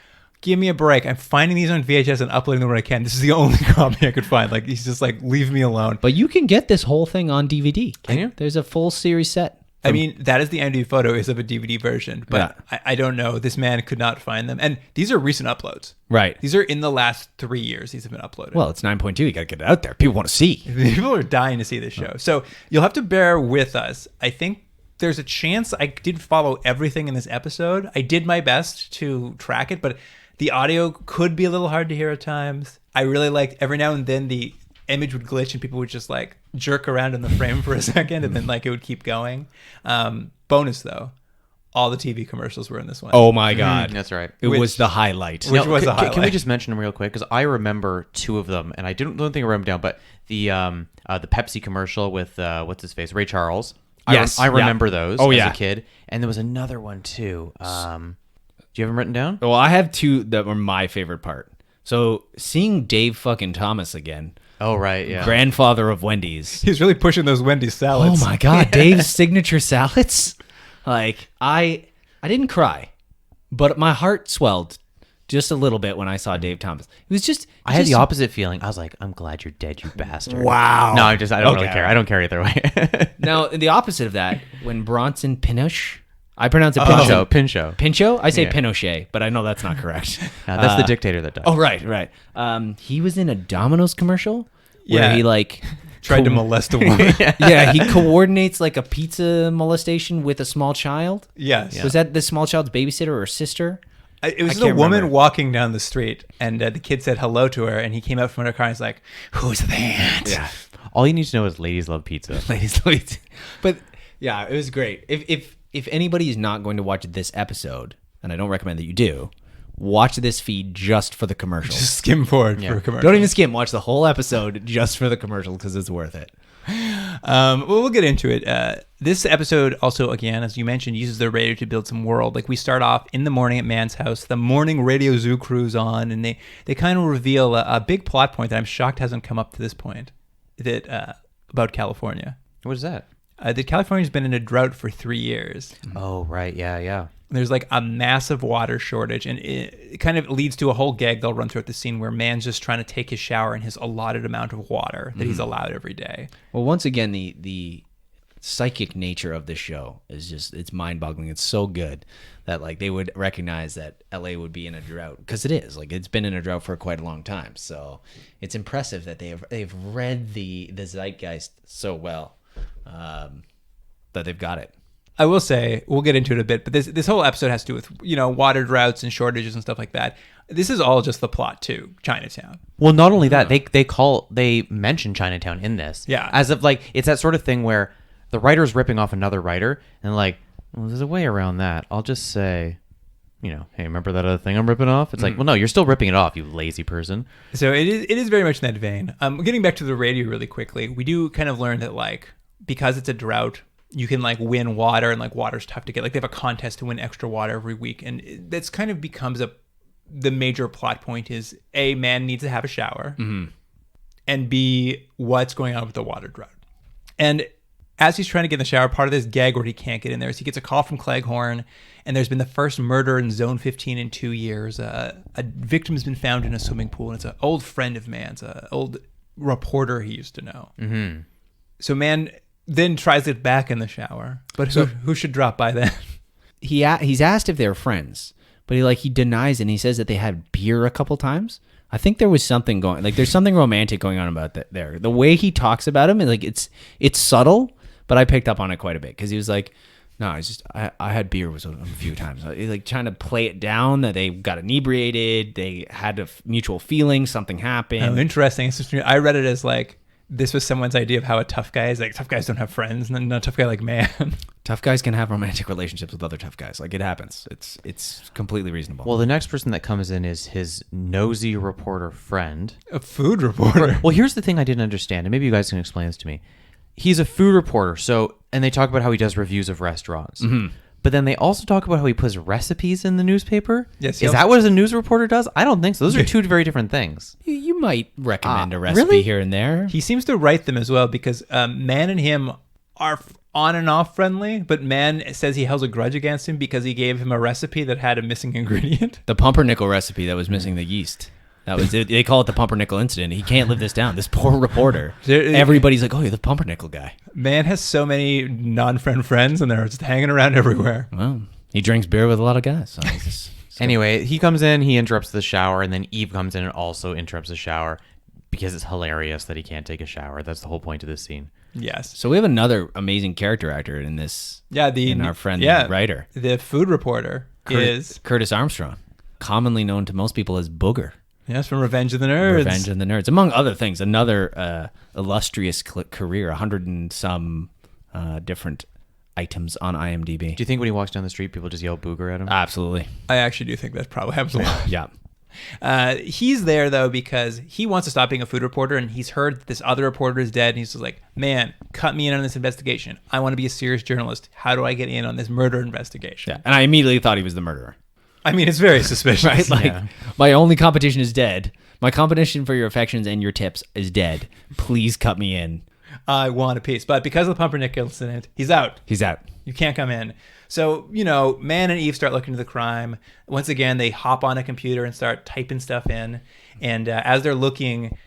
give me a break. I'm finding these on VHS and uploading them when I can. This is the only copy I could find. He's just like, leave me alone. But you can get this whole thing on DVD. Can you? There's a full series set. I mean, that is the IMDb photo is of a DVD version, but I don't know. This man could not find them. And these are recent uploads. Right. These are in the last 3 years these have been uploaded. Well, it's 9.2. You got to get it out there. People want to see. People are dying to see this show. So you'll have to bear with us. I think there's a chance I did follow everything in this episode. I did my best to track it, but the audio could be a little hard to hear at times. I really liked every now and then the image would glitch and people would just jerk around in the frame for a second and then it would keep going. Bonus though, all the TV commercials were in this one. Oh my God. That's right. It was the highlight. Which was the highlight. Can we just mention them real quick? Because I remember 2 of them, and I don't think I wrote them down. But the Pepsi commercial with what's his face, Ray Charles. Yes, I remember those. Oh, as yeah. a kid, and there was another one too. Do you have them written down? Well, I have 2 that were my favorite part. So seeing Dave fucking Thomas again. Oh right, yeah. Grandfather of Wendy's. He's really pushing those Wendy's salads. Oh my God, Dave's signature salads. I didn't cry, but my heart swelled just a little bit when I saw Dave Thomas. It was just I had the opposite feeling. I was like, I'm glad you're dead, you bastard. Wow. No, I don't really care. I don't care either way. Now, the opposite of that, when Bronson Pinchot, I pronounce it Pinchot. Pinchot? I say Pinochet, but I know that's not correct. That's the dictator that died. Oh, right. He was in a Domino's commercial where Yeah. he tried to molest a woman. Yeah, he coordinates like a pizza molestation with a small child. Yes. Was that the small child's babysitter or sister? It was I a can't woman remember. walking down the street, and the kid said hello to her, and he came out from under a car and he's like, "Who's that?" Yeah. All you need to know is ladies love pizza. Ladies. But yeah, it was great. If anybody is not going to watch this episode, and I don't recommend that you do, watch this feed just for the commercials. Just skim forward for a commercial. Don't even skim. Watch the whole episode just for the commercial because it's worth it. Well, we'll get into it. This episode also, again, as you mentioned, uses the radio to build some world. Like we start off in the morning at Mann's house, the morning radio zoo crew's on, and they kind of reveal a big plot point that I'm shocked hasn't come up to this point that about California. What is that? That California's been in a drought for 3 years. Oh, right. Yeah. There's like a massive water shortage, and it kind of leads to a whole gag they'll run throughout the scene where Mann's just trying to take his shower in his allotted amount of water that he's allowed every day. Well, once again, the psychic nature of this show is just, it's mind-boggling. It's so good that like they would recognize that LA would be in a drought, because it is. Like it's been in a drought for quite a long time. So it's impressive that they've read the zeitgeist so well that they've got it. I will say, we'll get into it a bit, but this whole episode has to do with, water droughts and shortages and stuff like that. This is all just the plot to Chinatown. Well, not only that, they mention Chinatown in this. Yeah. As of like, it's that sort of thing where the writer's ripping off another writer and like, well, there's a way around that. I'll just say, hey, remember that other thing I'm ripping off? It's like, well, no, you're still ripping it off, you lazy person. So it is very much in that vein. Getting back to the radio really quickly, we do kind of learn that like, because it's a drought, you can like win water, and like water's tough to get. Like they have a contest to win extra water every week, and that's kind of becomes the major plot point is A, man needs to have a shower, and B, what's going on with the water drought. And as he's trying to get in the shower, part of this gag where he can't get in there is he gets a call from Cleghorn, and there's been the first murder in Zone 15 in 2 years. A victim has been found in a swimming pool, and it's an old friend of Mann's, an old reporter he used to know. Mm-hmm. So Mann then tries it back in the shower, but who should drop by then? He's asked if they're friends, but he denies it, and he says that they had beer a couple times. I think there was something going, like there's something romantic going on about that there. The way he talks about him, like it's subtle, but I picked up on it quite a bit because he was like, no, it's just I had beer with a few times. He's like trying to play it down that they got inebriated, they had a mutual feeling, something happened. Oh, interesting. It's just, I read it as like this was someone's idea of how a tough guy is. Like tough guys don't have friends, and then a tough guy like Mann. Tough guys can have romantic relationships with other tough guys. Like it happens. It's completely reasonable. Well, the next person that comes in is his nosy reporter friend. A food reporter. Well, here's the thing I didn't understand, and maybe you guys can explain this to me. He's a food reporter, and they talk about how he does reviews of restaurants. Mm-hmm. But then they also talk about how he puts recipes in the newspaper. Yes. Is that what a news reporter does? I don't think so. Those are two very different things. You might recommend a recipe here and there. He seems to write them as well because Mann and him are on and off friendly, but Mann says he holds a grudge against him because he gave him a recipe that had a missing ingredient. The pumpernickel recipe that was missing the yeast. That was it. They call it the pumpernickel incident. He can't live this down. This poor reporter. Everybody's like, oh, you're the pumpernickel guy. Mann has so many non-friend friends, and they're just hanging around everywhere. Well, he drinks beer with a lot of guys. So Anyway, he comes in, he interrupts the shower, and then Eve comes in and also interrupts the shower because it's hilarious that he can't take a shower. That's the whole point of this scene. Yes. So we have another amazing character actor in this. Yeah, our friend writer. The food reporter is Curtis Armstrong, commonly known to most people as Booger. Yes, from Revenge of the Nerds. Revenge of the Nerds, among other things. Another illustrious career, 100 and some different items on IMDb. Do you think when he walks down the street, people just yell booger at him? Absolutely. I actually do think that probably happens a lot. Yeah. He's there, though, because he wants to stop being a food reporter, and he's heard that this other reporter is dead, and he's just like, man, cut me in on this investigation. I want to be a serious journalist. How do I get in on this murder investigation? Yeah. And I immediately thought he was the murderer. I mean, it's very suspicious. Right? Like, my only competition is dead. My competition for your affections and your tips is dead. Please cut me in. I want a piece. But because of the pumpernickel incident, he's out. He's out. You can't come in. So, Mann and Eve start looking into the crime. Once again, they hop on a computer and start typing stuff in. And as they're looking,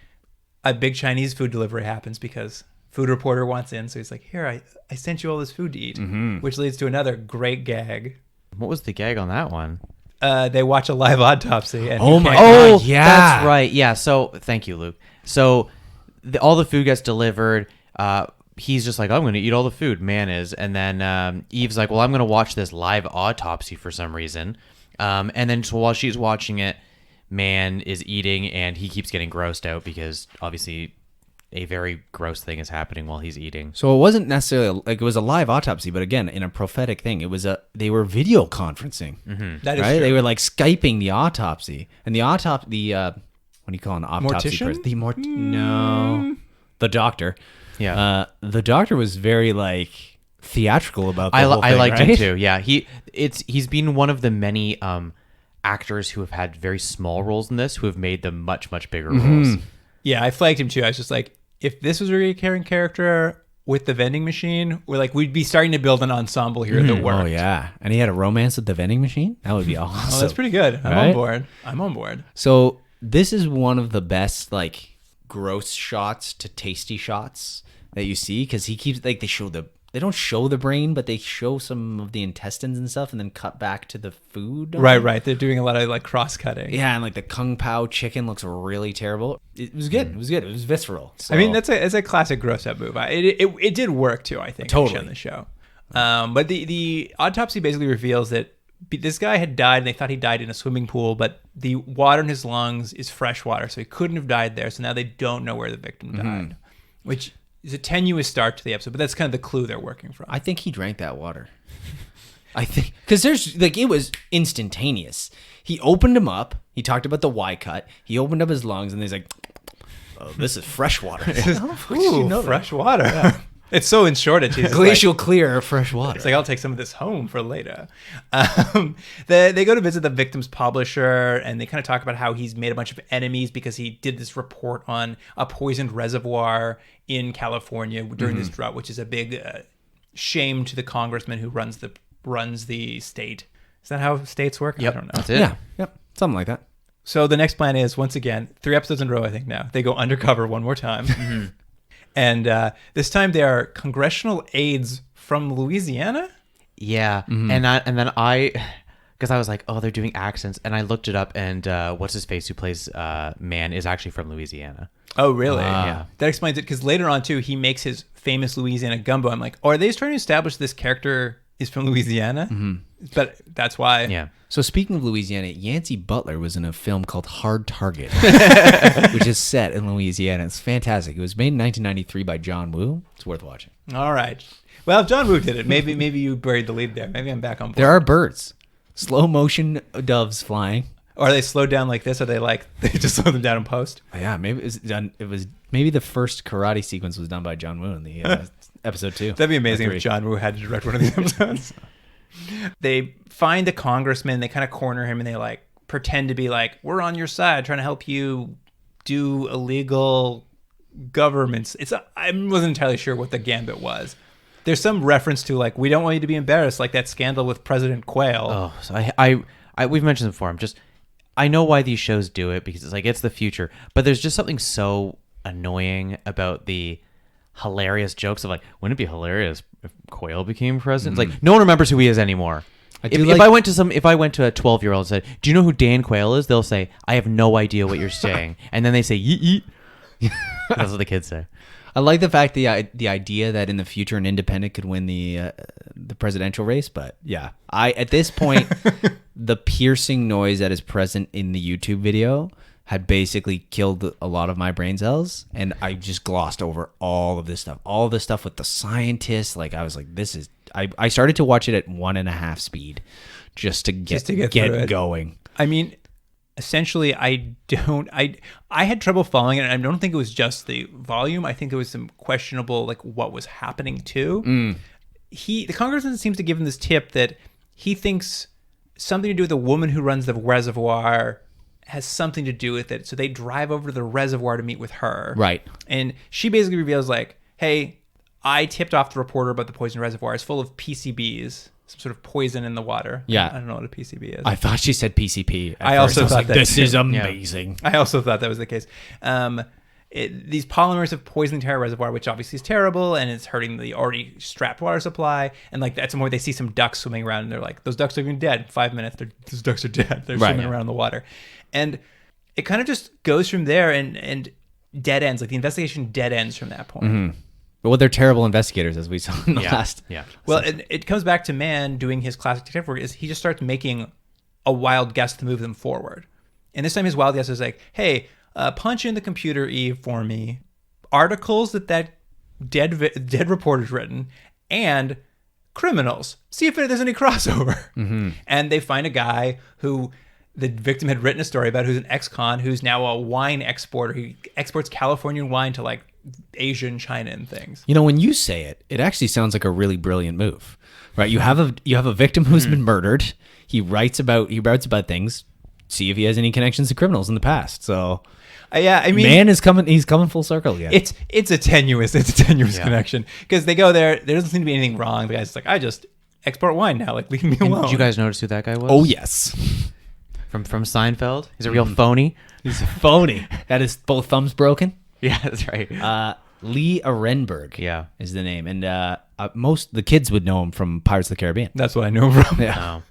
a big Chinese food delivery happens because food reporter wants in. So he's like, here, I sent you all this food to eat, which leads to another great gag. What was the gag on that one? They watch a live autopsy. And God, yeah. That's right. Yeah. So thank you, Luke. So all the food gets delivered. He's just like, I'm going to eat all the food, Man is. And then Eve's like, well, I'm going to watch this live autopsy for some reason. And then so while she's watching it, Man is eating, and he keeps getting grossed out because obviously a very gross thing is happening while he's eating. So it wasn't necessarily like it was a live autopscy, but again, in a prophetic thing, it was they were video conferencing. That is right. true. They were like Skyping the autopsy, and the what do you call an autopsy Mortician? person? No, the doctor. Yeah. The doctor was very like theatrical about the I whole thing, liked right? him too. Yeah, he's been one of the many actors who have had very small roles in this who have made them much bigger roles. Yeah, I flagged him too. I was just like, if this was a recurring character with the vending machine, we'd be starting to build an ensemble here that worked. Oh yeah, and he had a romance with the vending machine. That would be awesome. Oh, that's pretty good. I'm Right? on board. I'm on board. So this is one of the best like gross shots to tasty shots that you see, because he keeps like they don't show the brain, but they show some of the intestines and stuff, and then cut back to the food. Right. They're doing a lot of like cross cutting. Yeah, and like the kung pao chicken looks really terrible. It was good. It was good. It was visceral. So. I mean, it's a classic gross out move. It did work too, I think. Totally. On the show. But the autopsy basically reveals that this guy had died, and they thought he died in a swimming pool, but the water in his lungs is fresh water, so he couldn't have died there. So now they don't know where the victim died, which is a tenuous start to the episode, but that's kind of the clue they're working from. I think he drank that water. I think because there's like it was instantaneous. He opened him up. He talked about the Y cut. He opened up his lungs, and he's like, "Oh, this is fresh water." Ooh, fresh water. Yeah. It's so in shortage. He's Glacial clear fresh water. It's like, I'll take some of this home for later. They go to visit the victim's publisher, and they kind of talk about how he's made a bunch of enemies because he did this report on a poisoned reservoir in California during this drought, which is a big shame to the congressman who runs the state. Is that how states work? Yep, I don't know. that's it. Yeah, yep, something like that. So the next plan is, once again, 3 episodes in a row, I think now, they go undercover one more time. And this time they are congressional aides from Louisiana. Yeah, and then because I was like, oh, they're doing accents, and I looked it up, and what's his face who plays Man is actually from Louisiana. Oh, really? Yeah. That explains it, because later on, too, he makes his famous Louisiana gumbo. I'm like, oh, are they just trying to establish this character is from Louisiana? But that's why. Yeah. So speaking of Louisiana, Yancey Butler was in a film called Hard Target, which is set in Louisiana. It's fantastic. It was made in 1993 by John Woo. It's worth watching. All right. Well, if John Woo did it, maybe you buried the lead there. Maybe I'm back on board. There are birds, slow motion doves flying. Or are they slowed down like this? Or they just slow them down in post? Yeah, maybe it was done. It was maybe the first karate sequence was done by John Woo in the episode 2. That'd be amazing if John Woo had to direct one of these episodes. They find the congressman, they kind of corner him, and they like pretend to be like, we're on your side, trying to help you do illegal governments. I wasn't entirely sure what the gambit was. There's some reference to like, we don't want you to be embarrassed, like that scandal with President Quayle. Oh, so I we've mentioned it before. I know why these shows do it, because it's like, it's the future, but there's just something so annoying about the hilarious jokes of like, wouldn't it be hilarious if Quayle became president? It's like, no one remembers who he is anymore. If I went to a 12-year-old and said, do you know who Dan Quayle is? They'll say, I have no idea what you're saying. And then they say, yeet, yeet. That's what the kids say. I like the fact the idea that in the future an independent could win the presidential race, but yeah, at this point the piercing noise that is present in the YouTube video had basically killed a lot of my brain cells, and I just glossed over all of this stuff with the scientists. Like I was like, this is. I started to watch it at 1.5 speed just to get going. I mean, essentially, I had trouble following it, and I don't think it was just the volume. I think it was some questionable, like, what was happening too. The congressman seems to give him this tip that he thinks something to do with the woman who runs the reservoir has something to do with it. So they drive over to the reservoir to meet with her. Right. And she basically reveals like, hey, I tipped off the reporter about the poison reservoir. It's full of PCBs, some sort of poison in the water. Yeah. I don't know what a PCB is. I thought she said PCP. I also thought like, that this too. is amazing. Yeah. I also thought that was the case. These polymers have poisoned the entire reservoir, which obviously is terrible, and it's hurting the already strapped water supply. And like at some point, they see some ducks swimming around, and they're like, "Those ducks are even dead. 5 minutes, those ducks are dead. They're swimming around in the water." And it kind of just goes from there. And dead ends. Like the investigation dead ends from that point. But well, they're terrible investigators, as we saw in the last. Yeah. Well, it comes back to Mann doing his classic detective work. Is he just starts making a wild guess to move them forward, and this time his wild guess is like, "Hey, punch in the computer, Eve, for me, articles that dead reporter's written, and criminals. See if there's any crossover." And they find a guy who the victim had written a story about, who's an ex-con, who's now a wine exporter. He exports Californian wine to like Asia and China and things. You know, when you say it, it actually sounds like a really brilliant move, right? You have a victim who's been murdered. He writes about things. See if he has any connections to criminals in the past. So, Yeah, I mean, Mann is coming. He's coming full circle again. it's a tenuous connection, because they go there. There doesn't seem to be anything wrong. The guy's like, I just export wine now. Like, leave me alone. Did you guys notice who that guy was? Oh yes, from Seinfeld. He's a real phony. he's a phony. That is both thumbs broken. Yeah, that's right. Lee Arenberg. Yeah. is the name, and most the kids would know him from Pirates of the Caribbean. That's what I know him from. Yeah.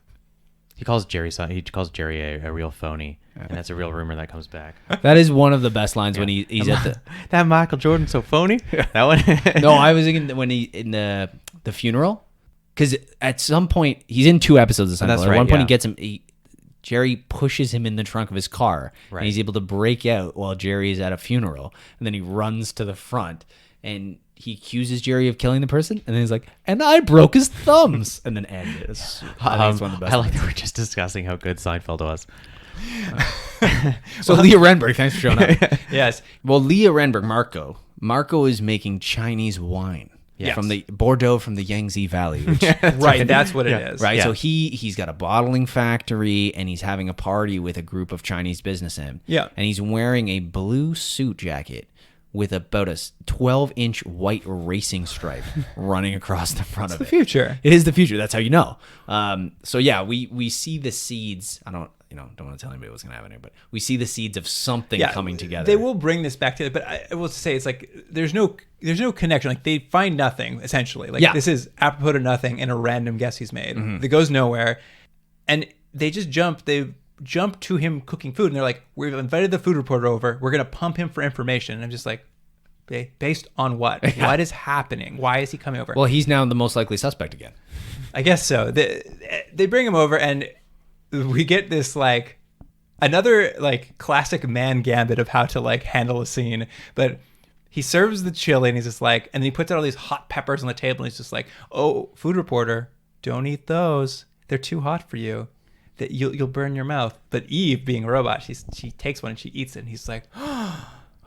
He calls Jerry a real phony, and that's a real rumor that comes back. That is one of the best lines when he's at the. That Michael Jordan so phony. That one. No, I was thinking when he in the funeral, because at some point he's in 2 episodes of Seinfeld. That's At right, one point yeah. he gets him. Jerry pushes him in the trunk of his car, Right. and he's able to break out while Jerry is at a funeral, and then he runs to the front, and he accuses Jerry of killing the person, and then he's like, "And I broke his thumbs," and then end it. I think it's one of the best. I like that we're just discussing how good Seinfeld was. So Leah Renberg, thanks for showing up. Yes. Well, Leah Renberg, Marco is making Chinese wine. Yes. From the Bordeaux from the Yangtze Valley. Which, Right, that's what it is. right. Yeah. So he's got a bottling factory, and he's having a party with a group of Chinese businessmen. Yeah. And he's wearing a blue suit jacket with about a 12-inch white racing stripe running across the front of The it. future. It is the future. That's how you know. So yeah, we see the seeds. I don't want to tell anybody what's going to happen here, but we see the seeds of something coming together. They will bring this back to it, but I will say it's like there's no connection. Like they find nothing essentially. Like this is apropos to nothing and a random guess he's made that goes nowhere, and they just jump. They jump to him cooking food, and they're like, "We've invited the food reporter over. We're gonna pump him for information." And I'm just like, based on what? What is happening? Why is he coming over? Well, he's now the most likely suspect again. I guess so. They bring him over, and we get this like another like classic Mann gambit of how to like handle a scene. But he serves the chili, and he's just like, and he puts out all these hot peppers on the table, and he's just like, "Oh, food reporter, don't eat those. They're too hot for you. That you'll burn your mouth." But Eve, being a robot, she takes one and she eats it, and he's like,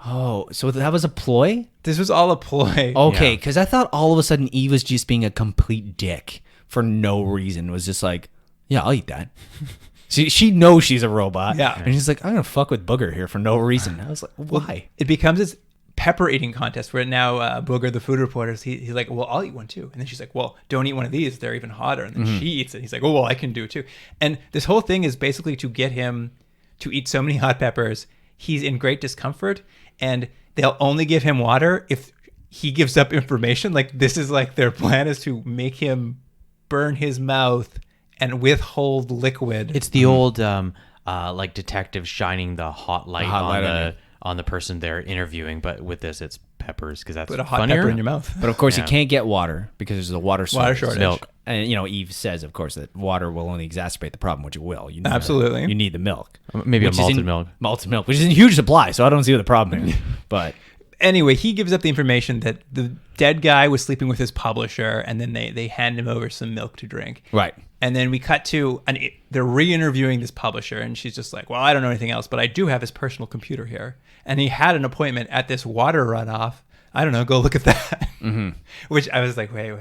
Oh, so that was a ploy? "This was all a ploy." Okay, because I thought all of a sudden Eve was just being a complete dick for no reason. Was just like, yeah, I'll eat that. She knows she's a robot. Yeah. And she's like, I'm going to fuck with Booger here for no reason. I was like, why? It becomes this pepper eating contest where now Booger, the food reporter, he's like, "Well, I'll eat one too." And then she's like, "Well, don't eat one of these. They're even hotter." And then she eats it. He's like, "Oh, well, I can do it too." And this whole thing is basically to get him to eat so many hot peppers. He's in great discomfort, and they'll only give him water if he gives up information. Like this is like their plan is to make him burn his mouth and withhold liquid. It's the old like detective shining the hot light, light on the person they're interviewing, but with this it's peppers because that's Put a hot funnier. pepper in your mouth. But of course, Yeah. you can't get water because there's a water shortage. Milk. And, Eve says, of course, that water will only exacerbate the problem, which it will. You need Absolutely. You need the milk. Maybe a Which is malted in- milk. Malted milk, which is in huge supply, so I don't see what the problem is. But Anyway, he gives up the information that the dead guy was sleeping with his publisher, and then they hand him over some milk to drink. right. And then we cut to, they're re-interviewing this publisher, and she's just like, "Well, I don't know anything else, but I do have his personal computer here." And he had an appointment at this water runoff. I don't know, go look at that. Which I was like, wait,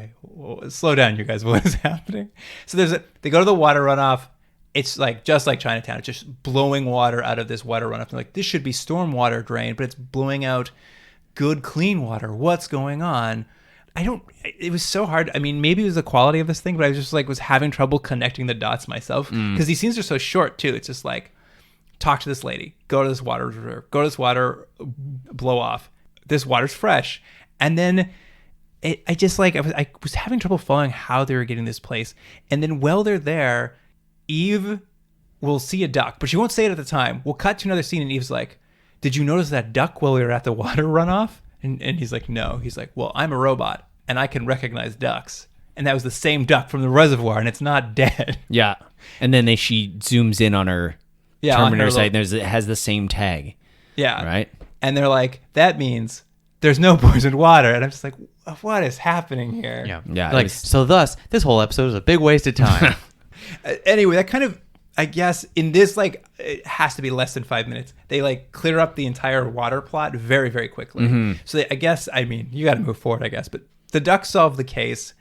slow down, you guys. What is happening? So they go to the water runoff. It's like just like Chinatown. It's just blowing water out of this water runoff. They're like, this should be stormwater drain, but it's blowing out good, clean water. What's going on? It was so hard. I mean, maybe it was the quality of this thing, but I was just like, was having trouble connecting the dots myself because these scenes are so short too. It's just like, talk to this lady, go to this water reserve, go to this water, blow off. This water's fresh. And then I was having trouble following how they were getting this place. And then while they're there, Eve will see a duck, but she won't say it at the time. We'll cut to another scene and Eve's like, did you notice that duck while we were at the water runoff? And he's like, no. He's like, well, I'm a robot and I can recognize ducks. And that was the same duck from the reservoir and it's not dead. Yeah. And then she zooms in on her Terminator site and it has the same tag. Yeah. Right? And they're like, that means there's no poisoned water. And I'm just like, what is happening here? Yeah. Like, so thus, this whole episode is a big waste of time. Anyway, that kind of, I guess, in this, like, it has to be less than 5 minutes. They, like, clear up the entire water plot very, very quickly. Mm-hmm. So I guess, I mean, you got to move forward, I guess. But the ducks solve the case.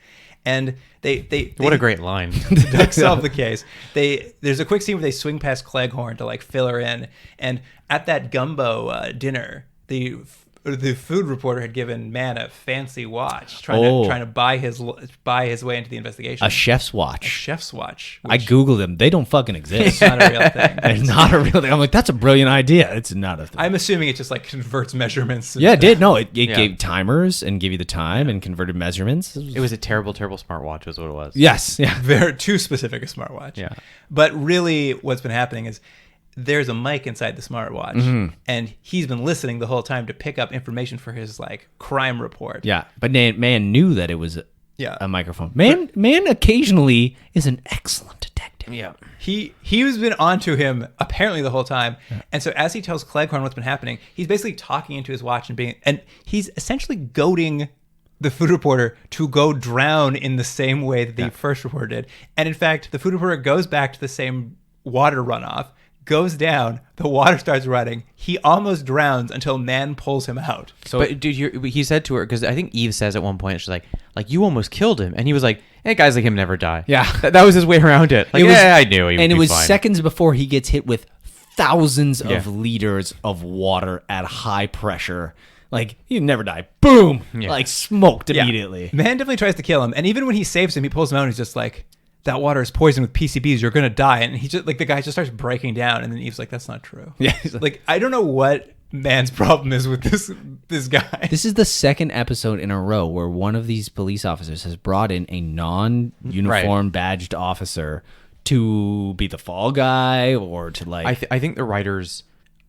And they what a great line. The ducks solve the case. There's a quick scene where they swing past Cleghorn to, like, fill her in. And at that gumbo dinner, the food reporter had given Mann a fancy watch, trying to buy his way into the investigation. A chef's watch. A chef's watch. I googled them. They don't fucking exist. It's not a real thing. It's not a real thing. I'm like, that's a brilliant idea. It's not a thing. I'm assuming it just like converts measurements. Yeah, it did. No, it gave timers and gave you the time and converted measurements. It was a terrible, terrible smartwatch is what it was. Yes. Yeah. Very too specific a smartwatch. Yeah. But really what's been happening is there's a mic inside the smartwatch, and he's been listening the whole time to pick up information for his like crime report. Yeah, but Mann knew that it was a microphone. Mann occasionally is an excellent detective. Yeah, he's been onto him apparently the whole time, and so as he tells Cleghorn what's been happening, he's basically talking into his watch and he's essentially goading the food reporter to go drown in the same way that the first reporter did. And in fact, the food reporter goes back to the same water runoff, goes down, the water starts running. He almost drowns until Mann pulls him out. So, but dude, he said to her, because I think Eve says at one point, she's like you almost killed him, and he was like, "Hey, guys like him never die." Yeah, that was his way around it. Like, I knew he would and it be was fine. Seconds before he gets hit with thousands of liters of water at high pressure. Like, he'd never die. Boom! Yeah. Like, smoked immediately. Mann definitely tries to kill him, and even when he saves him, he pulls him out and he's just like, that water is poisoned with PCBs, you're gonna die. And he just like the guy just starts breaking down, and then Eve's like, that's not true. Yeah. Like I don't know what Mann's problem is with this guy. This is the second episode in a row where one of these police officers has brought in a non-uniform badged officer to be the fall guy or to like... I think the writers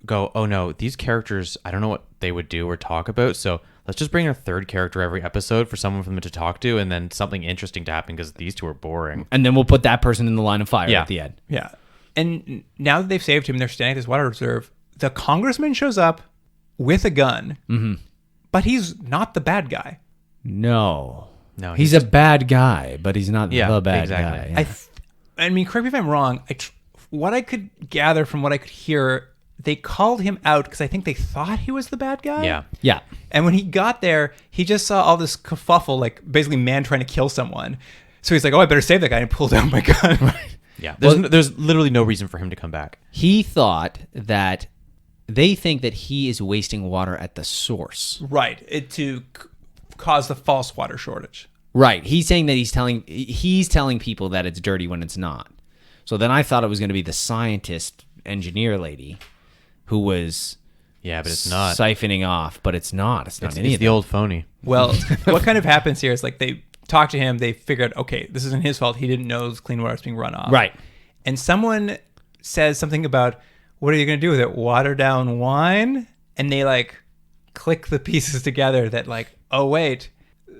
go, oh no, these characters, I don't know what they would do or talk about, so let's just bring in a third character every episode for someone for them to talk to, and then something interesting to happen because these two are boring. And then we'll put that person in the line of fire at the end. Yeah. And now that they've saved him, they're standing at this water reserve. The congressman shows up with a gun, but he's not the bad guy. No, he's a bad guy, but he's not the bad guy. Yeah. I mean, correct me if I'm wrong. What I could gather from what I could hear, they called him out because I think they thought he was the bad guy. Yeah. And when he got there, he just saw all this kerfuffle, like basically Mann trying to kill someone. So he's like, oh, I better save that guy, and pulled out my gun. Yeah. There's literally no reason for him to come back. He thought that they think that he is wasting water at the source. Right. To cause the false water shortage. Right. He's saying that he's telling people that it's dirty when it's not. So then I thought it was going to be the scientist engineer lady who was but it's not siphoning off, but it's not. It's not any it's of the them. old phony. Well, what kind of happens here is like they talk to him, they figured, okay, this isn't his fault. He didn't know clean water was being run off. Right. And someone says something about, what are you going to do with it? Water down wine? And they like click the pieces together that like, oh wait,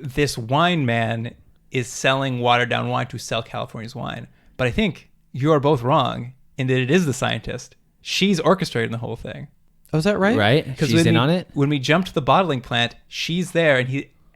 this wine man is selling watered down wine to sell California's wine. But I think you are both wrong in that it is the scientist. She's orchestrating the whole thing. Oh, is that right? Right? She's in on it? When we jump to the bottling plant, she's there,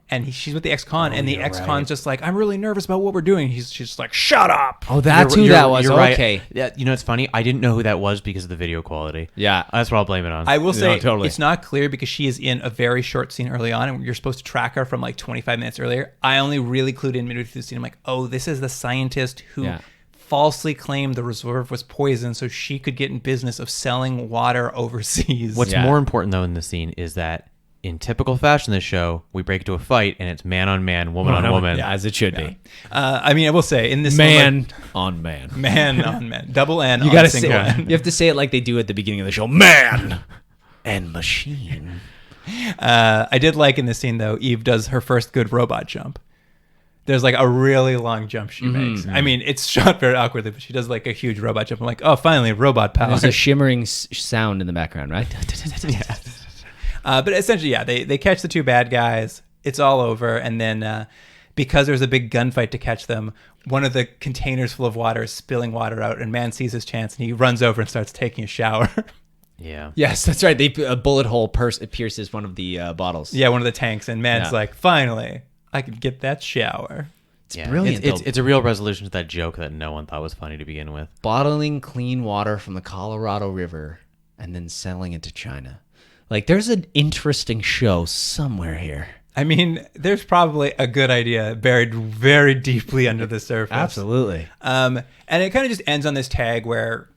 and she's with the ex-con, and the ex-con's just like, I'm really nervous about what we're doing. She's just like, shut up. Oh, that's who that was. You're right. Okay. Yeah, you know, it's funny. I didn't know who that was because of the video quality. Yeah. That's what I'll blame it on. I will say totally. It's not clear because she is in a very short scene early on, and you're supposed to track her from like 25 minutes earlier. I only really clued in midway through the scene. I'm like, oh, this is the scientist who falsely claimed the reserve was poisoned so she could get in business of selling water overseas. What's more important, though, in this scene is that in typical fashion this show, we break into a fight, and it's man on man, woman on woman. Yeah, as it should be. I mean, I will say, in this Man on man. Man on man. Double N You on gotta single say, N. you have to say it like they do at the beginning of the show. Man and machine. I did like in this scene, though, Eve does her first good robot jump. There's like a really long jump she makes. I mean, it's shot very awkwardly, but she does like a huge robot jump. I'm like, oh, finally, robot power. There's a shimmering sound in the background, right? But essentially, yeah, they catch the two bad guys. It's all over. And then because there's a big gunfight to catch them, one of the containers full of water is spilling water out, and Mann sees his chance, and he runs over and starts taking a shower. Yeah. Yes, that's right. A bullet hole pierces one of the bottles. Yeah, one of the tanks. And Mann's like, finally, I can get that shower. It's brilliant. It's a real resolution to that joke that no one thought was funny to begin with. Bottling clean water from the Colorado River and then selling it to China. Like, there's an interesting show somewhere here. I mean, there's probably a good idea buried very deeply under the surface. Absolutely. And it kind of just ends on this tag where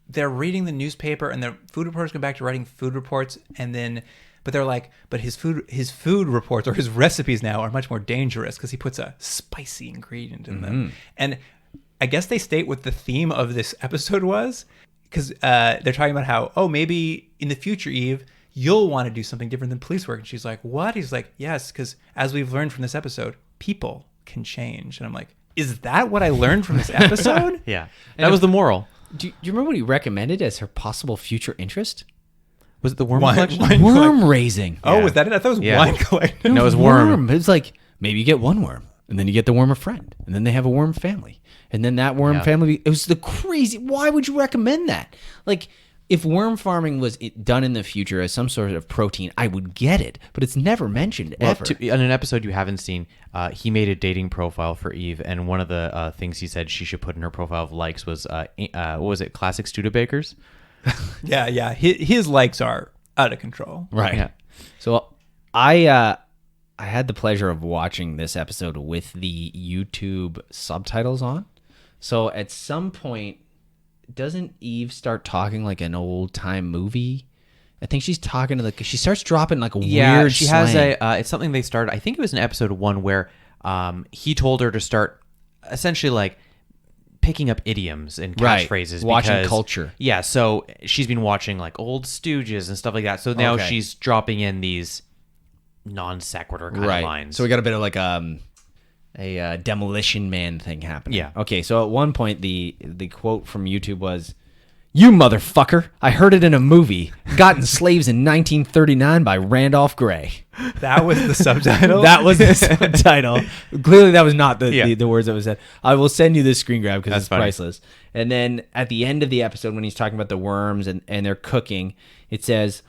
they're reading the newspaper and the food reporters go back to writing food reports, and then but they're like, but his food reports or his recipes now are much more dangerous because he puts a spicy ingredient in them. And I guess they state what the theme of this episode was, because they're talking about how, oh, maybe in the future, Eve, you'll want to do something different than police work. And she's like, what? He's like, yes, because as we've learned from this episode, people can change. And I'm like, is that what I learned from this episode? Yeah. That was the moral. Do you remember what he recommended as her possible future interest? Was it the worm Wine- collection? wine- Worm raising. Oh, Yeah. was that it? I thought it was Yeah. wine collecting. No, it was worm. It was like, maybe you get one worm, and then you get the worm a friend, and then they have a worm family. And then that worm family, it was the crazy, why would you recommend that? Like, if worm farming was done in the future as some sort of protein, I would get it, but it's never mentioned ever. In an episode you haven't seen, he made a dating profile for Eve, and one of the things he said she should put in her profile of likes was, what was it, classic Studebakers? Yeah. His likes are out of control. Right. Yeah. So I had the pleasure of watching this episode with the YouTube subtitles on. So at some point, doesn't Eve start talking like an old time movie? I think she's talking to she starts dropping like a weird she slang. has it's something they started, I think it was in episode 1 where he told her to start essentially like picking up idioms and catchphrases. Watching because, culture. Yeah, so she's been watching like old Stooges and stuff like that. So now she's dropping in these non sequitur kind of lines. So we got a bit of like a Demolition Man thing happening. Yeah. Okay, so at one point the quote from YouTube was, "You motherfucker, I heard it in a movie, Gotten Slaves in 1939 by Randolph Gray." That was the subtitle? That was the subtitle. Clearly that was not the words that was said. I will send you this screen grab because it's funny. priceless. And then at the end of the episode when he's talking about the worms and they're cooking, it says,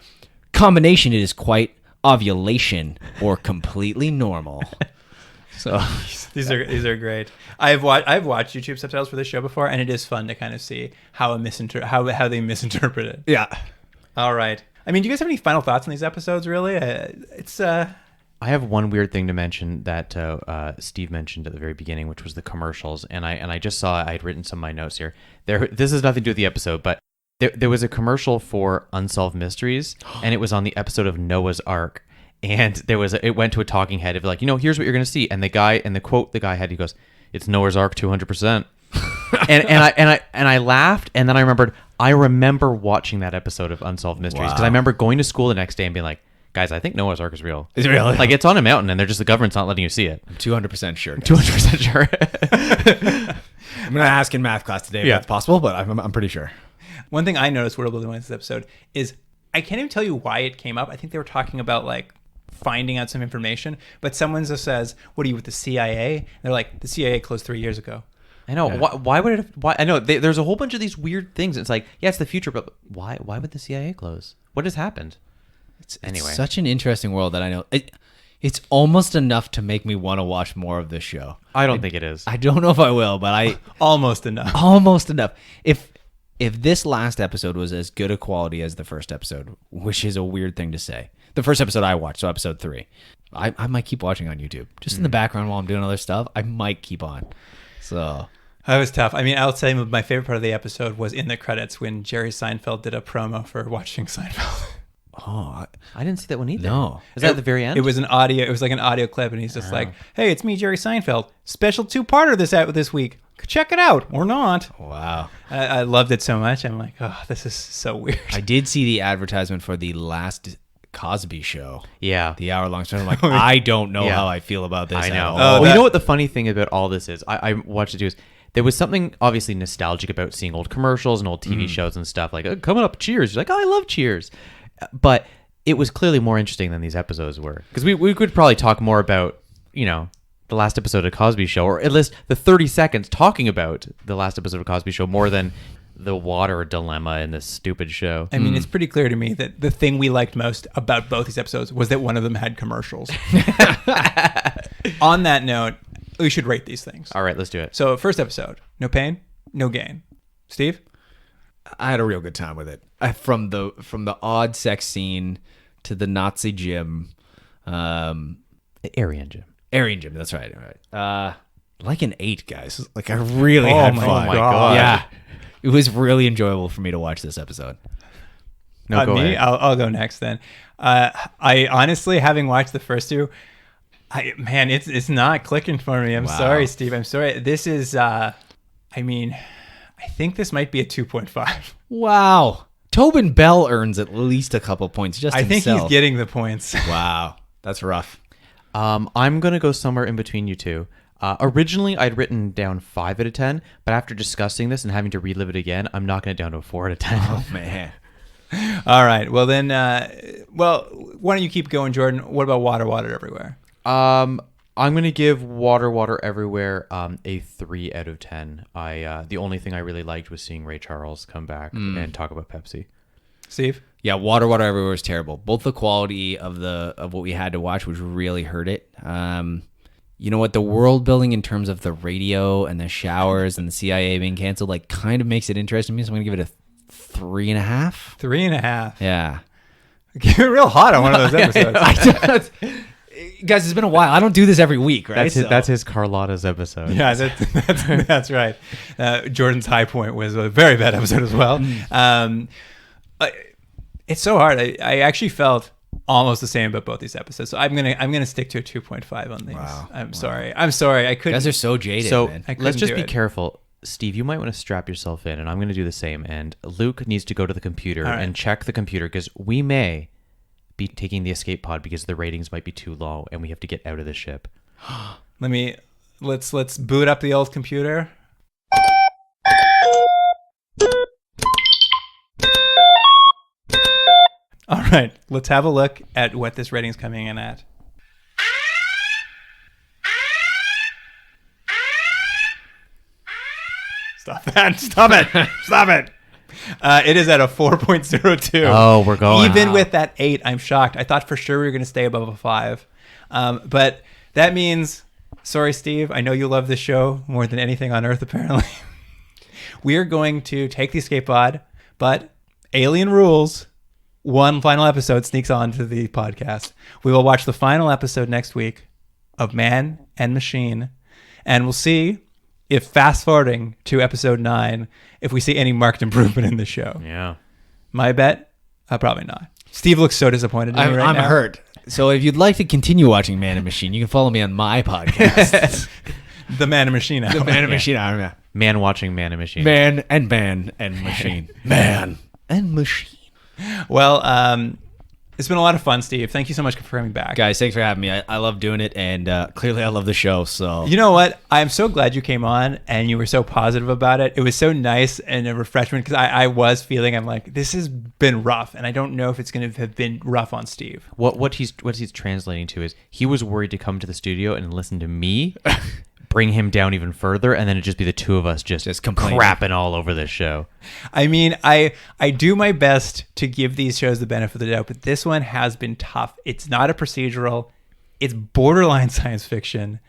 "Combination, it is quite ovulation or completely normal." So These are great. I've watched YouTube subtitles for this show before, and it is fun to kind of see how how they misinterpret it. yeah. All right. I mean, do you guys have any final thoughts on these episodes? Really, I have one weird thing to mention that Steve mentioned at the very beginning, which was the commercials. And I just saw, I'd written some of my notes here. This has nothing to do with the episode, but there was a commercial for Unsolved Mysteries, and it was on the episode of Noah's Ark. And it went to a talking head of like, here's what you're going to see. And the quote the guy had, he goes, "It's Noah's Ark 200%." and I laughed, and then I remember watching that episode of Unsolved Mysteries because I remember going to school the next day and being like, "Guys, I think Noah's Ark is real." Is it real? Like, it's on a mountain, and the government's not letting you see it. I'm 200% sure. 200% sure. I'm going to ask in math class today if that's possible, but I'm pretty sure. one thing I noticed when watching this episode is I can't even tell you why it came up. I think they were talking about like finding out some information, but someone just says, "What are you with the CIA?" And they're like, "The CIA closed 3 years ago." I know. Yeah. Why would it? Why? I know. There's a whole bunch of these weird things. It's like, yeah, it's the future, but why? Why would the CIA close? What has happened? It's such an interesting world that I know. It's almost enough to make me want to watch more of this show. I don't think it is. I don't know if I will, but almost enough. Almost enough. If this last episode was as good a quality as the first episode, which is a weird thing to say. The first episode I watched, so episode 3, I might keep watching on YouTube. Just in the background while I'm doing other stuff, I might keep on. So that was tough. I mean, I'll say my favorite part of the episode was in the credits when Jerry Seinfeld did a promo for watching Seinfeld. Oh, I didn't see that one either. No. Is that at the very end? It was like an audio clip, and he's just like, "Hey, it's me, Jerry Seinfeld. Special 2-parter this week. Check it out or not." Wow. I loved it so much. I'm like, oh, this is so weird. I did see the advertisement for the last Cosby Show. Yeah. The hour-long story. I'm like, I don't know Yeah. how I feel about this. I at know. all. Well, you know what the funny thing about all this is? I watched it too. Is there was something obviously nostalgic about seeing old commercials and old TV shows and stuff. Like, coming up, Cheers. You're like, oh, I love Cheers. But it was clearly more interesting than these episodes were. Because we could probably talk more about, the last episode of Cosby Show, or at least the 30 seconds talking about the last episode of Cosby Show more than the water dilemma in this stupid show. I mean, it's pretty clear to me that the thing we liked most about both these episodes was that one of them had commercials. On that note, we should rate these things. All right, let's do it. So, first episode, no pain, no gain. Steve? I had a real good time with it. From the odd sex scene to the Nazi gym, Aryan Jim. Aryan gym. That's right. Like an 8, guys. Like I really had fun. Oh my God. Yeah, it was really enjoyable for me to watch this episode. No, go me? ahead. I'll go next then. I honestly, having watched the first two, it's not clicking for me. I'm Wow. sorry, Steve. I'm sorry. This is, I think this might be a 2.5. Wow, Tobin Bell earns at least a couple points just I think himself. he's getting the points. Wow, that's rough. I'm going to go somewhere in between you two. Originally, I'd written down 5 out of 10, but after discussing this and having to relive it again, I'm knocking it down to a 4 out of 10. Oh man. All right. Well, then, why don't you keep going, Jordan? What about Water Everywhere? I'm going to give Water Everywhere a 3 out of 10. The only thing I really liked was seeing Ray Charles come back and talk about Pepsi. Steve? Yeah, Water Everywhere was terrible. Both the quality of what we had to watch, which really hurt it. You know what? The world building in terms of the radio and the showers and the CIA being canceled, like, kind of makes it interesting to me. So I'm gonna give it a 3.5. 3.5. Yeah. You're real hot on one of those episodes. Guys, it's been a while. I don't do this every week, right? That's his Carlotta's episode. Yeah, that's right. Jordan's high point was a very bad episode as well. It's so hard. I actually felt almost the same about both these episodes. So I'm gonna stick to a 2.5 on these. Wow. I'm sorry. I couldn't. You guys are so jaded, So man. let's just do be it. careful. Steve, you might want to strap yourself in, and I'm going to do the same. And Luke needs to go to the computer All right. and check the computer, because we may be taking the escape pod because the ratings might be too low, and we have to get out of the ship. Let's boot up the old computer. All right, let's have a look at what this rating's coming in at. Stop that. Stop it. Stop it. It is at a 4.02. Oh, we're going. Even with that 8, I'm shocked. I thought for sure we were going to stay above a 5. But that means, sorry, Steve, I know you love this show more than anything on earth, apparently. We are going to take the escape pod, but alien rules. One final episode sneaks onto the podcast. We will watch the final episode next week of Man and Machine, and we'll see if fast forwarding to episode 9, if we see any marked improvement in the show. Yeah. My bet, probably not. Steve looks so disappointed in me right I'm now. hurt. So if you'd like to continue watching Man and Machine, you can follow me on my podcast. The Man and Machine Hour. The Man and Machine Hour. Man watching Man and Machine. Man and Machine. Man and Machine. Well, it's been a lot of fun, Steve. Thank you so much for coming back. Guys, thanks for having me. I love doing it, and clearly I love the show. So You know what? I'm so glad you came on and you were so positive about it. It was so nice and a refreshment, because I was feeling, I'm like, this has been rough, and I don't know if it's going to have been rough on Steve. What he's translating to is he was worried to come to the studio and listen to me bring him down even further, and then it'd just be the two of us just complaining. crapping all over this show. I mean, I do my best to give these shows the benefit of the doubt, but this one has been tough. It's not a procedural. It's borderline science fiction,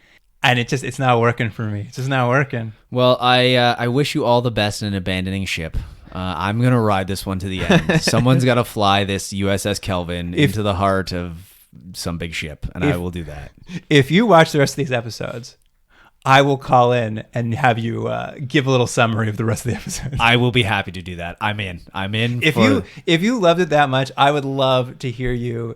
and it's not working for me. It's just not working. Well, I wish you all the best in abandoning ship. I'm gonna ride this one to the end. Someone's got to fly this USS Kelvin into the heart of some big ship, and I will do that. If you watch the rest of these episodes, I will call in and have you give a little summary of the rest of the episodes. I will be happy to do that. I'm in. If you loved it that much, I would love to hear you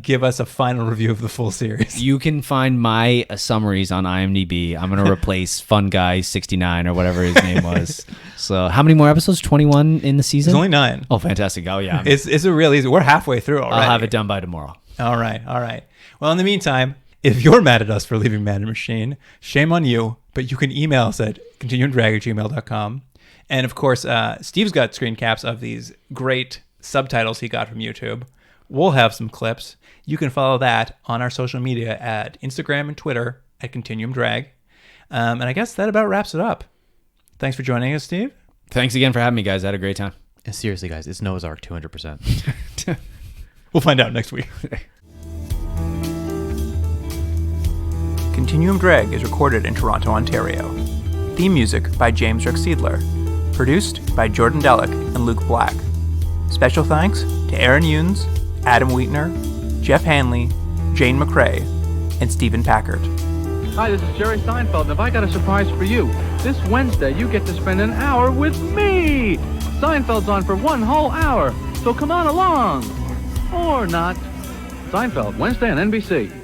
give us a final review of the full series. You can find my summaries on IMDb. I'm going to replace Fun Guy 69 or whatever his name was. So how many more episodes? 21 in the season? There's only 9. Oh, fantastic. Oh, yeah. It's a real easy. We're halfway through already. I'll have it done by tomorrow. All right. Well, in the meantime, if you're mad at us for leaving Man Machine, shame on you, but you can email us at continuumdrag@gmail.com. And of course, Steve's got screen caps of these great subtitles he got from YouTube. We'll have some clips. You can follow that on our social media at Instagram and Twitter at Continuum Drag. And I guess that about wraps it up. Thanks for joining us, Steve. Thanks again for having me, guys. I had a great time. And seriously, guys, it's Noah's Ark 200%. We'll find out next week. Continuum Drag is recorded in Toronto, Ontario. Theme music by James Rick-Seidler. Produced by Jordan Delic and Luke Black. Special thanks to Aaron Yunes, Adam Wheatner, Jeff Hanley, Jane McRae, and Stephen Packard. Hi, this is Jerry Seinfeld, and have I got a surprise for you? This Wednesday, you get to spend an hour with me! Seinfeld's on for 1 whole hour, so come on along! Or not. Seinfeld, Wednesday on NBC.